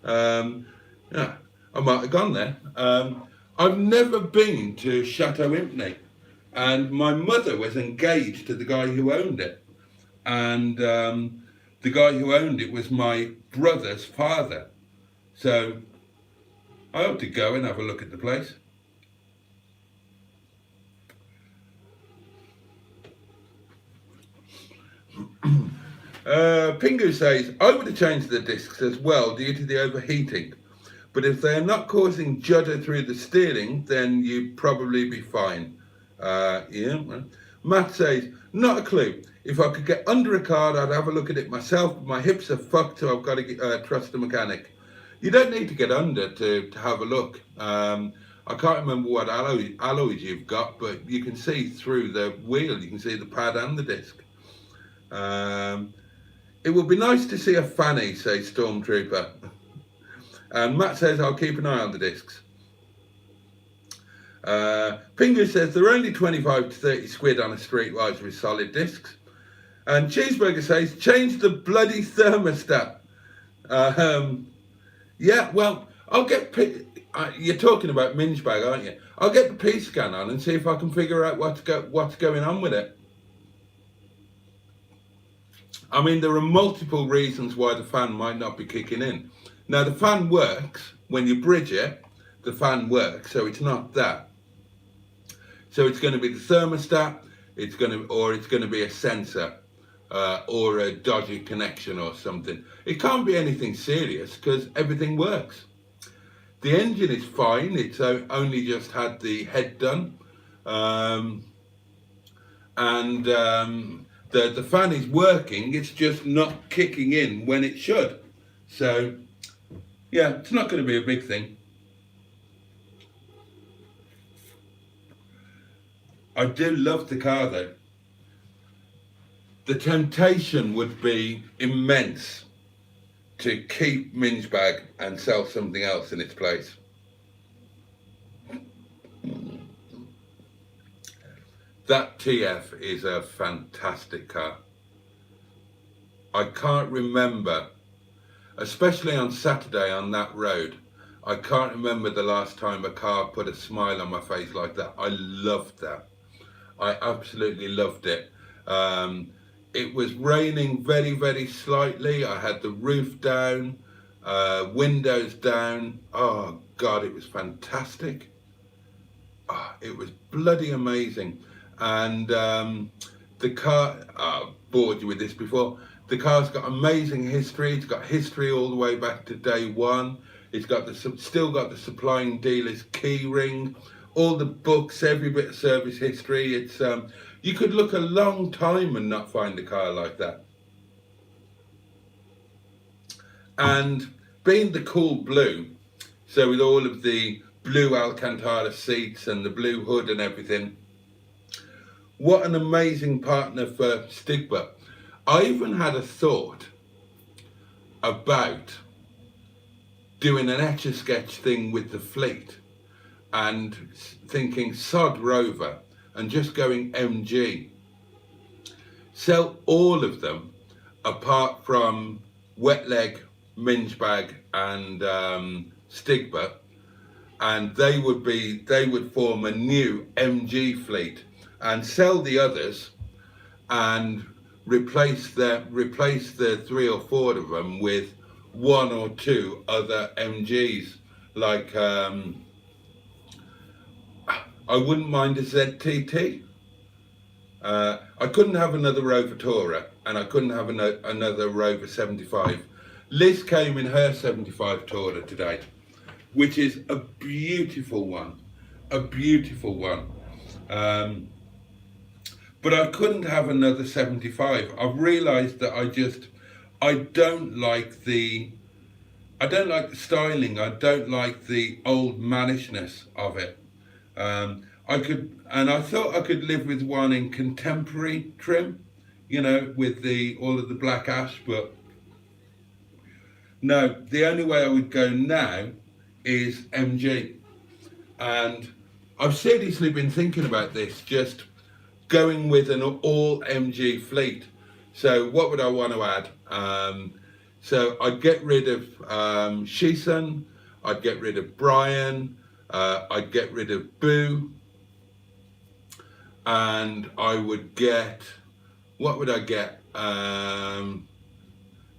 [SPEAKER 1] Yeah, I might have gone there. I've never been to Chateau Impney, and my mother was engaged to the guy who owned it. And the guy who owned it was my brother's father. So I ought to go and have a look at the place. Pingu says, I would have changed the discs as well due to the overheating. But if they're not causing judder through the steering, then you'd probably be fine. Yeah. Matt says, not a clue. If I could get under a car, I'd have a look at it myself. But my hips are fucked, so I've got to trust a mechanic. You don't need to get under to have a look. I can't remember what alloys you've got, but you can see through the wheel. You can see the pad and the disc. It would be nice to see a fanny, says Stormtrooper. And Matt says, I'll keep an eye on the discs. Pingu says, they're only 25 to 30 quid on a Streetwise with solid discs. And Cheeseburger says, change the bloody thermostat. Yeah, well, I'll get... you're talking about minge bag, aren't you? I'll get the P-scan on and see if I can figure out what's going on with it. I mean, there are multiple reasons why the fan might not be kicking in. Now, the fan works. When you bridge it, the fan works, so it's not that. So it's going to be the thermostat, it's going to be a sensor, or a dodgy connection or something. It can't be anything serious because everything works. The engine is fine. It's only just had the head done, and the fan is working. It's just not kicking in when it should. So yeah, it's not going to be a big thing. I do love the car though. The temptation would be immense to keep minge bag and sell something else in its place. That TF is a fantastic car. I can't remember, especially on Saturday on that road, I can't remember the last time a car put a smile on my face like that. I loved that. I absolutely loved it. It was raining very, very slightly. I had the roof down, windows down. Oh God, it was fantastic. Oh, it was bloody amazing. And the car, bored you with this before, the car's got amazing history. It's got history all the way back to day one. It's got still got the supplying dealer's key ring, all the books, every bit of service history. It's you could look a long time and not find a car like that. And being the cool blue, so with all of the blue Alcantara seats and the blue hood and everything, what an amazing partner for Stigbürt. I even had a thought about doing an Etch-a-Sketch thing with the fleet and thinking sod Rover and just going MG. Sell all of them apart from Wetleg, Mingebag and Stigbürt, and they would form a new MG fleet and sell the others and replace the 3 or 4 of them with 1 or 2 other MGs. Like I wouldn't mind a ZTT. I couldn't have another Rover Tourer, and I couldn't have another Rover 75. Liz came in her 75 Tourer today, which is a beautiful one, but I couldn't have another 75. I've realised that I don't like the styling. I don't like the old mannishness of it. I thought I could live with one in contemporary trim, you know, with all of the black ash, but no, the only way I would go now is MG. And I've seriously been thinking about this, just going with an all MG fleet. So what would I want to add? So I'd get rid of Shison, I'd get rid of Brian, I'd get rid of Boo, and I would get, what would I get? A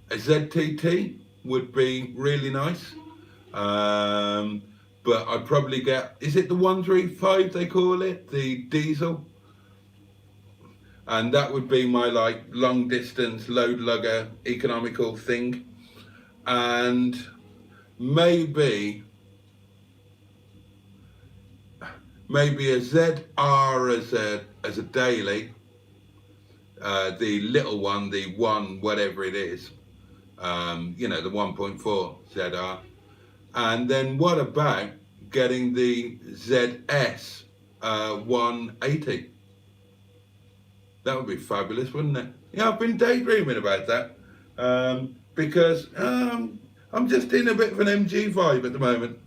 [SPEAKER 1] ZTT would be really nice. But I'd probably get, is it the 135 they call it, the diesel? And that would be my like long distance load lugger economical thing. And maybe a ZR as a daily, the little one, the 1 whatever it is, you know, the 1.4 ZR. And then what about getting the ZS 180? That would be fabulous, wouldn't it? Yeah, I've been daydreaming about that because I'm just in a bit of an MG vibe at the moment.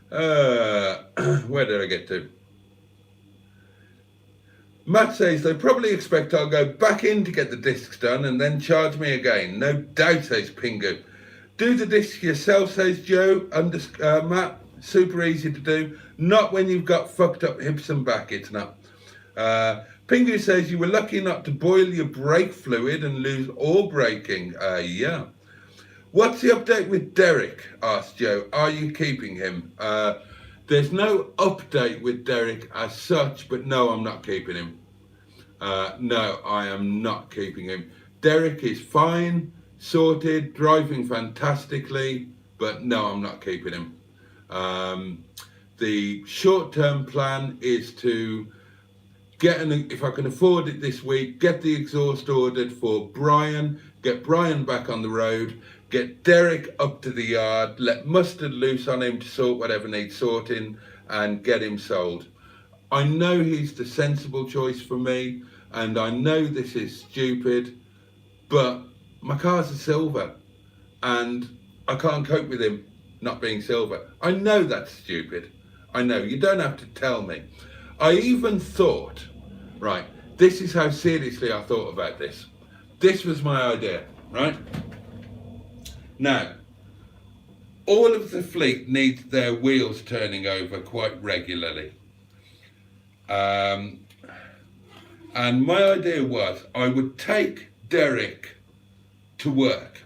[SPEAKER 1] Where did I get to? Matt says they probably expect I'll go back in to get the discs done and then charge me again. No doubt, says Pingu. Do the discs yourself, says Joe. Matt, super easy to do. Not when you've got fucked up hips and back, it's not. Pingu says you were lucky not to boil your brake fluid and lose all braking. Yeah. What's the update with Derek? Asked Joe. Are you keeping him? There's no update with Derek as such, but no, I'm not keeping him. No, I am not keeping him. Derek is fine, sorted, driving fantastically, but no, I'm not keeping him. The short-term plan is to get if I can afford it this week, get the exhaust ordered for Brian, get Brian back on the road, get Derek up to the yard, let Mustard loose on him to sort whatever needs sorting, and get him sold. I know he's the sensible choice for me, and I know this is stupid, but my car's a silver, and I can't cope with him not being silver. I know that's stupid. I know, you don't have to tell me. I even thought, right, this is how seriously I thought about this. This was my idea, right? Now, all of the fleet needs their wheels turning over quite regularly. And my idea was I would take Derek to work,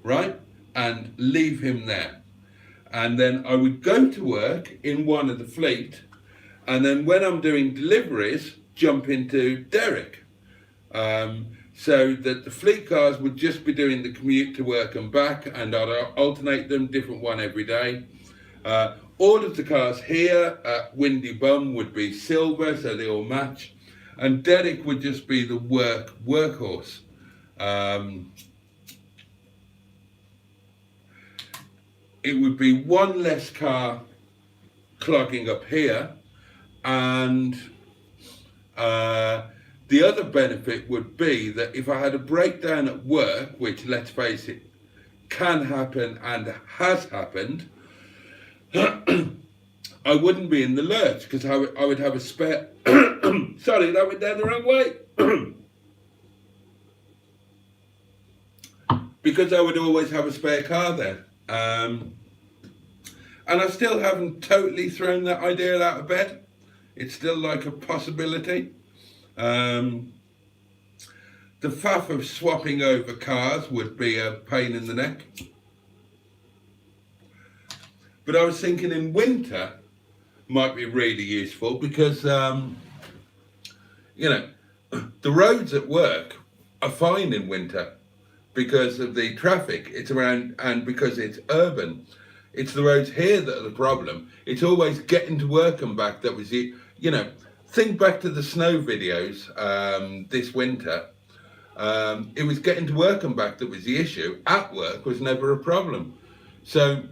[SPEAKER 1] right? And leave him there. And then I would go to work in one of the fleet. And then when I'm doing deliveries, jump into Derek. So that the fleet cars would just be doing the commute to work and back, and I'd alternate them, different one every day. All of the cars here at Windy Bum would be silver, so they all match, and Derek would just be the workhorse. It would be one less car clogging up here, and the other benefit would be that if I had a breakdown at work, which, let's face it, can happen and has happened, I wouldn't be in the lurch because I would have a spare... Sorry, that went down the wrong way. Because I would always have a spare car then. And I still haven't totally thrown that idea out of bed. It's still like a possibility. The faff of swapping over cars would be a pain in the neck. But I was thinking in winter might be really useful because, you know, the roads at work are fine in winter because of the traffic. It's around, and because it's urban. It's the roads here that are the problem. It's always getting to work and back that was the, you know, think back to the snow videos this winter. It was getting to work and back that was the issue. At work was never a problem. So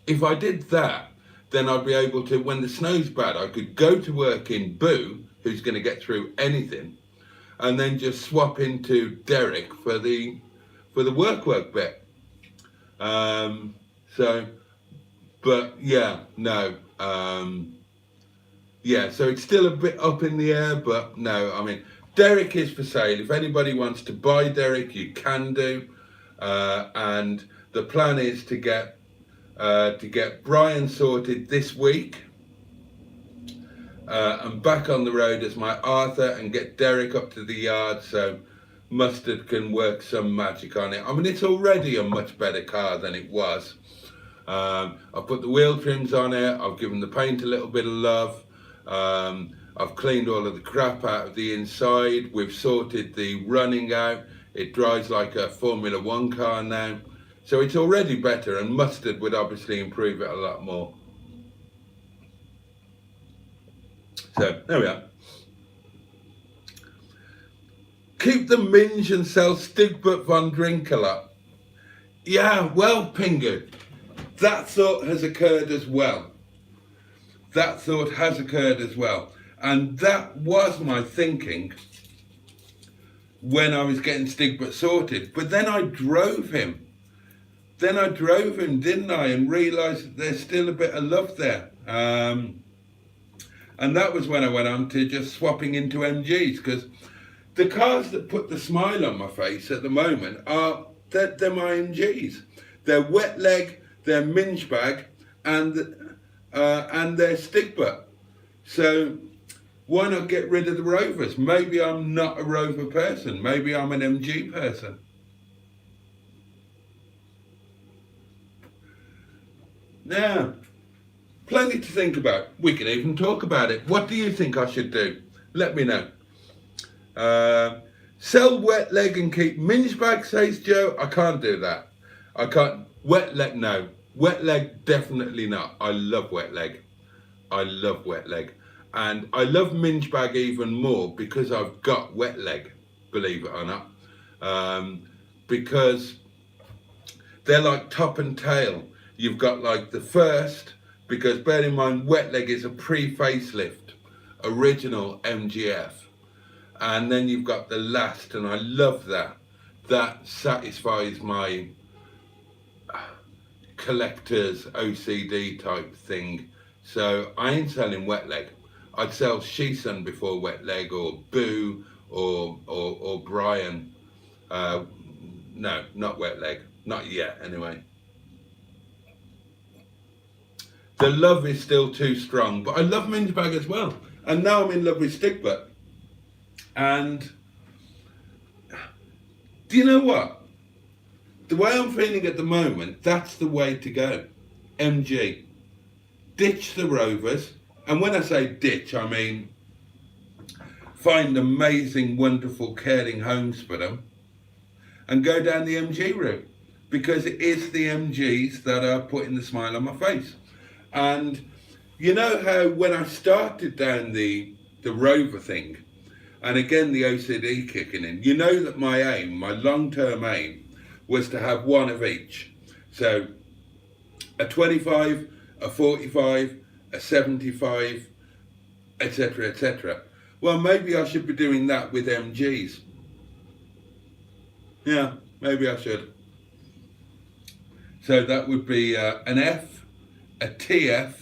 [SPEAKER 1] if I did that, then I'd be able to, when the snow's bad, I could go to work in Boo, who's going to get through anything, and then just swap into Derek for the work bit. So, but yeah, no. Yeah, so it's still a bit up in the air, but no, I mean, Derek is for sale. If anybody wants to buy Derek, you can do. And the plan is to get Brian sorted this week and back on the road as my Arthur, and get Derek up to the yard so Mustard can work some magic on it. I mean, it's already a much better car than it was. I've put the wheel trims on it. I've given the paint a little bit of love. I've cleaned all of the crap out of the inside. We've sorted the running out. It drives like a Formula One car now. So it's already better, and Mustard would obviously improve it a lot more. So there we are. Keep the minge and sell Stigbürt von Drink a lot. Yeah, well, Pingu, that thought has occurred as well. That thought has occurred as well. And that was my thinking when I was getting Stigbürt sorted. But then I drove him. Didn't I? And realised that there's still a bit of love there. And that was when I went on to just swapping into MGs, because the cars that put the smile on my face at the moment are, they're my MGs. They're Wetleg, they're Minge Bag, and they're Stigbürt. So why not get rid of the Rovers? Maybe I'm not a Rover person. Maybe I'm an MG person. Now, plenty to think about. We can even talk about it. What do you think I should do? Let me know. Sell Wetleg and keep Minge Bag, says Joe. I can't do that. I can't. Wetleg, no. Wetleg, definitely not. I love Wetleg. And I love Minge Bag even more because I've got Wetleg, believe it or not. Because they're like top and tail. You've got like the first, because bear in mind, Wetleg is a pre-facelift, original MGF. And then you've got the last, and I love that. That satisfies my collector's OCD type thing. So I ain't selling Wetleg. I'd sell Shison before Wetleg, or Boo, or Brian. No, not Wetleg, not yet anyway. The love is still too strong, but I love Minge Bag as well. And now I'm in love with Stigbürt. And do you know what? The way I'm feeling at the moment, that's the way to go. MG. Ditch the Rovers. And when I say ditch, I mean find amazing, wonderful, caring homes for them and go down the MG route, because it is the MGs that are putting the smile on my face. And you know how when I started down the Rover thing, and again the OCD kicking in, you know that my aim, my long-term aim, was to have one of each. So a 25, a 45, a 75, etc., etc. Well, maybe I should be doing that with MGs. Yeah, maybe I should. So that would be an F, a TF,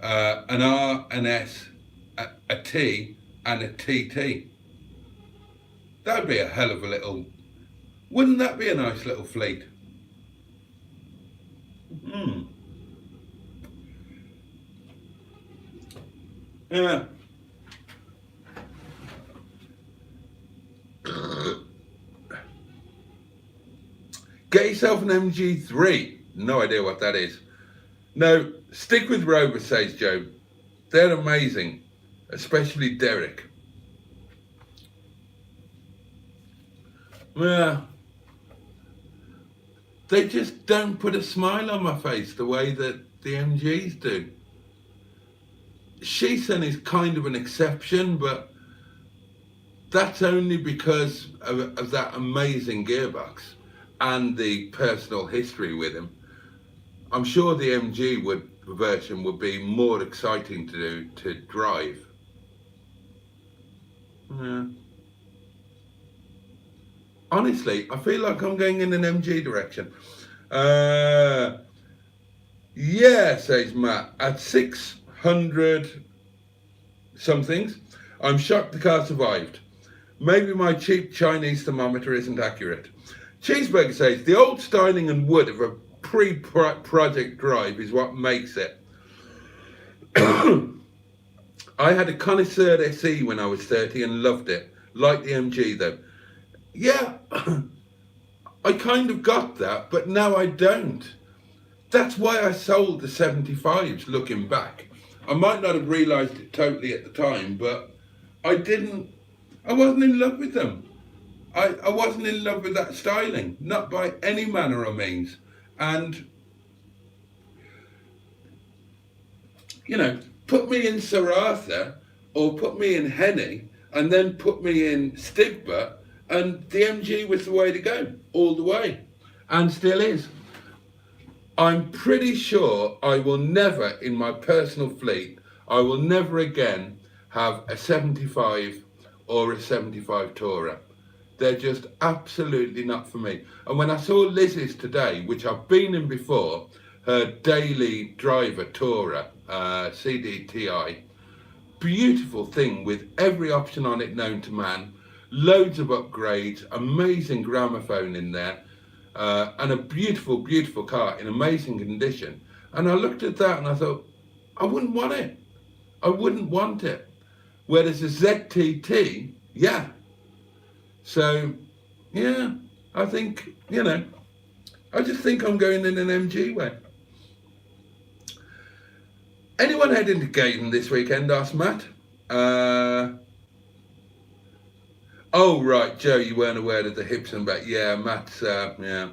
[SPEAKER 1] an R, an S, a T, and a TT. That'd be a hell of a little, wouldn't that be a nice little fleet? Yeah. Get yourself an MG3. No idea what that is. No, stick with Rover, says Joe. They're amazing, especially Derek. Yeah. They just don't put a smile on my face the way that the MGs do. Shison is kind of an exception, but that's only because of that amazing gearbox and the personal history with him. I'm sure the MG version would be more exciting to drive. Yeah. Honestly, I feel like I'm going in an MG direction. Yeah, says Matt, at 600 somethings, I'm shocked the car survived. Maybe my cheap Chinese thermometer isn't accurate. Cheeseburger says, the old styling and wood of a pre-project drive is what makes it. I had a Connoisseur SE when I was 30 and loved it. Like the MG though. Yeah, I kind of got that, but now I don't. That's why I sold the 75s looking back. I might not have realised it totally at the time, but I wasn't in love with them. I wasn't in love with that styling, not by any manner or means. And, you know, put me in Sir Arthur or put me in Henny and then put me in Stigbürt, and the MG was the way to go, all the way, and still is. I'm pretty sure I will never, in my personal fleet, I will never again have a 75 or a 75 Tourer. They're just absolutely not for me. And when I saw Lizzie's today, which I've been in before, her daily driver Tourer, CDTI, beautiful thing with every option on it known to man, loads of upgrades, amazing gramophone in there, and a beautiful, beautiful car in amazing condition. And I looked at that and I thought, I wouldn't want it. I wouldn't want it. Whereas a ZTT, yeah. So, yeah, I think, you know, I just think I'm going in an MG way. Anyone heading to Gaydon this weekend, asked Matt. Oh, right, Joe, you weren't aware of the hips and back. Yeah, Matt's, yeah.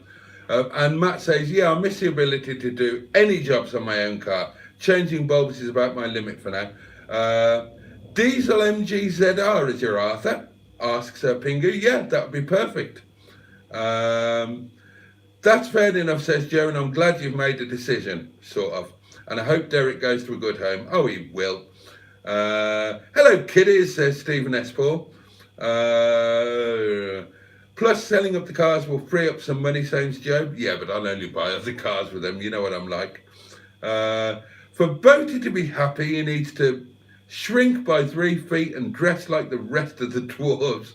[SPEAKER 1] And Matt says, yeah, I miss the ability to do any jobs on my own car. Changing bulbs is about my limit for now. Diesel MG ZR is your Arthur? Asks Pingu. Yeah, that would be perfect. That's fair enough, says Joe, and I'm glad you've made a decision, sort of. And I hope Derek goes to a good home. Oh, he will. Hello, kiddies, says Stephen S. Paul. Plus, selling up the cars will free up some money, says Joe. Yeah, but I'll only buy other cars with them. You know what I'm like. For Boaty to be happy, he needs to shrink by 3 feet and dress like the rest of the dwarves.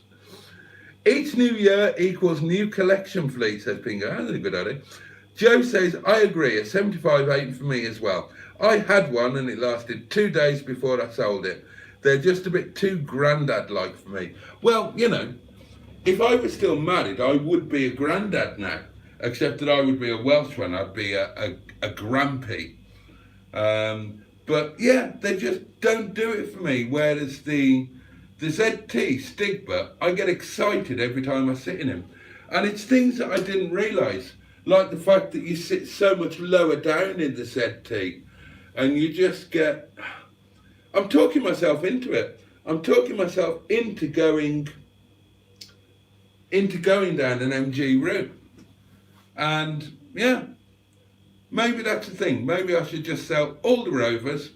[SPEAKER 1] Each new year equals new collection fleet, says Pingo. That's a good idea. Joe says, I agree, a 75 ain't for me as well. I had one and it lasted 2 days before I sold it. They're just a bit too granddad-like for me. Well, you know, if I was still married, I would be a granddad now, except that I would be a Welsh one. I'd be a grampy. But yeah, they just don't do it for me. Whereas the the ZT Stigbürt, I get excited every time I sit in him. And it's things that I didn't realise, like the fact that you sit so much lower down in the ZT and you just get... I'm talking myself into it. I'm talking myself into going down an MG route. And yeah, maybe that's the thing. Maybe I should just sell all the Rovers.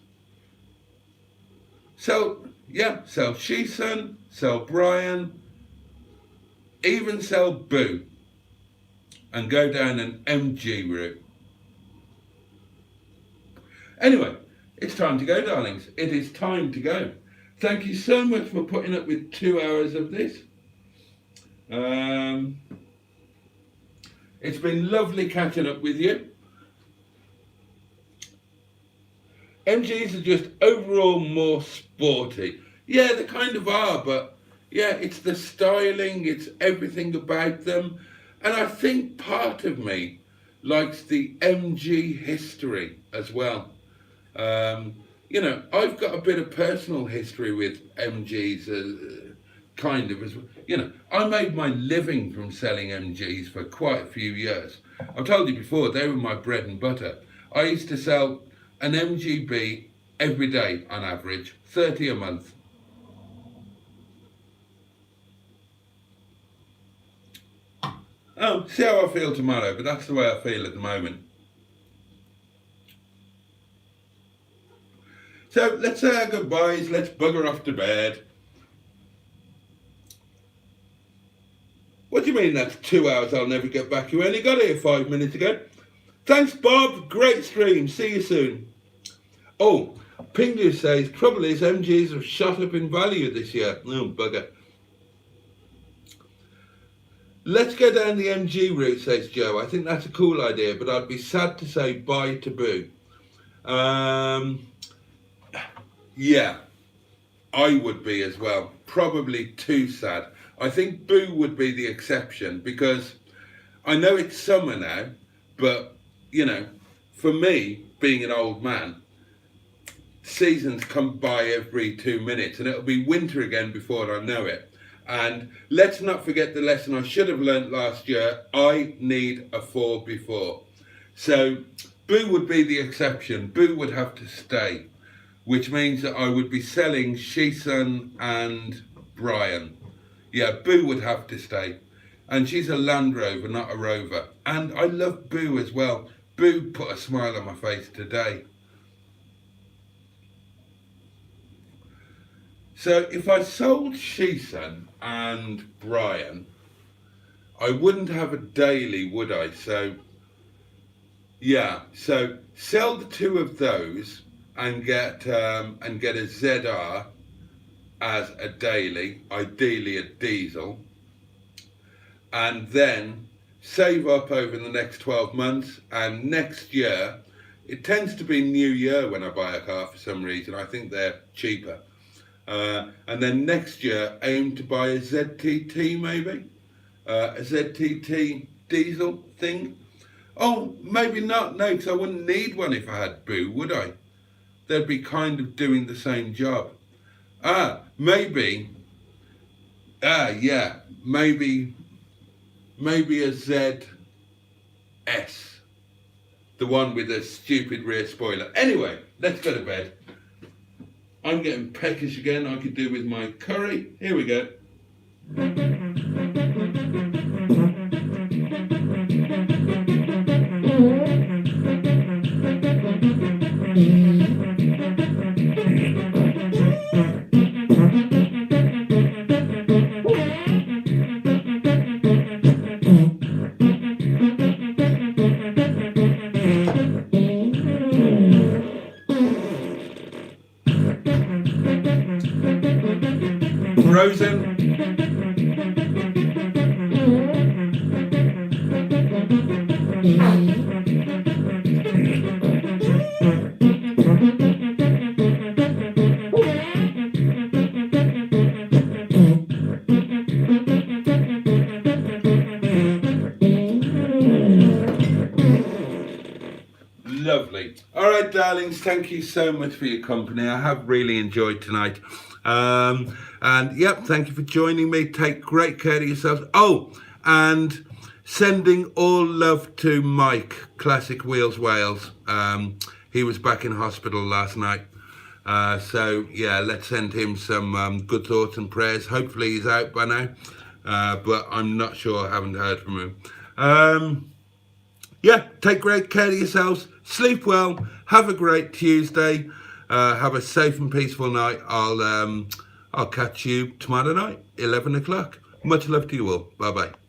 [SPEAKER 1] Sell Shison, sell Brian, even sell Boo, and go down an MG route. Anyway, it's time to go, darlings. It is time to go. Thank you so much for putting up with 2 hours of this. It's been lovely catching up with you. MGs are just overall more sporty. Yeah, they kind of are, but yeah, it's the styling, it's everything about them. And I think part of me likes the MG history as well. You know, I've got a bit of personal history with MGs, kind of, as you know. I made my living from selling MGs for quite a few years. I've told you before, they were my bread and butter. I used to sell an MGB every day on average, 30 a month. Oh, see how I feel tomorrow, but that's the way I feel at the moment. So let's say our goodbyes, let's bugger off to bed. What do you mean that's 2 hours I'll never get back? You only got here 5 minutes ago. Thanks, Bob. Great stream. See you soon. Oh, Pingu says, trouble is MGs have shot up in value this year. Oh, bugger. Let's go down the MG route, says Joe. I think that's a cool idea, but I'd be sad to say bye to Boo. Yeah, I would be as well. Probably too sad. I think Boo would be the exception because I know it's summer now, but, you know, for me, being an old man, seasons come by every 2 minutes and it'll be winter again before I know it. And let's not forget the lesson I should have learnt last year. I need a 4x4. So Boo would be the exception. Boo would have to stay, which means that I would be selling Shison and Brian. Yeah, Boo would have to stay. And she's a Land Rover, not a Rover. And I love Boo as well. Boo put a smile on my face today. So if I sold Shison and Brian, I wouldn't have a daily, would I? So, yeah, so sell the two of those and get a ZR as a daily, ideally a diesel, and then save up over the next 12 months. And next year, it tends to be New Year when I buy a car for some reason. I think they're cheaper. And then next year, aim to buy a ZTT maybe, a ZTT diesel thing. Oh, maybe not, no, because I wouldn't need one if I had Boo, would I? They'd be kind of doing the same job. Maybe a ZS, the one with a stupid rear spoiler. Anyway, let's go to bed. I'm getting peckish again. I could do with my curry. Here we go. Frozen. Lovely. All right, darlings, thank you so much for your company. I have really enjoyed tonight. And yep, thank you for joining me. Take great care of yourselves. Oh, and sending all love to Mike, Classic Wheels Wales. He was back in hospital last night. So yeah, let's send him some good thoughts and prayers. Hopefully he's out by now, but I'm not sure. I haven't heard from him. Yeah, take great care of yourselves. Sleep well. Have a great Tuesday. Have a safe and peaceful night. I'll catch you tomorrow night, 11 o'clock. Much love to you all. Bye bye.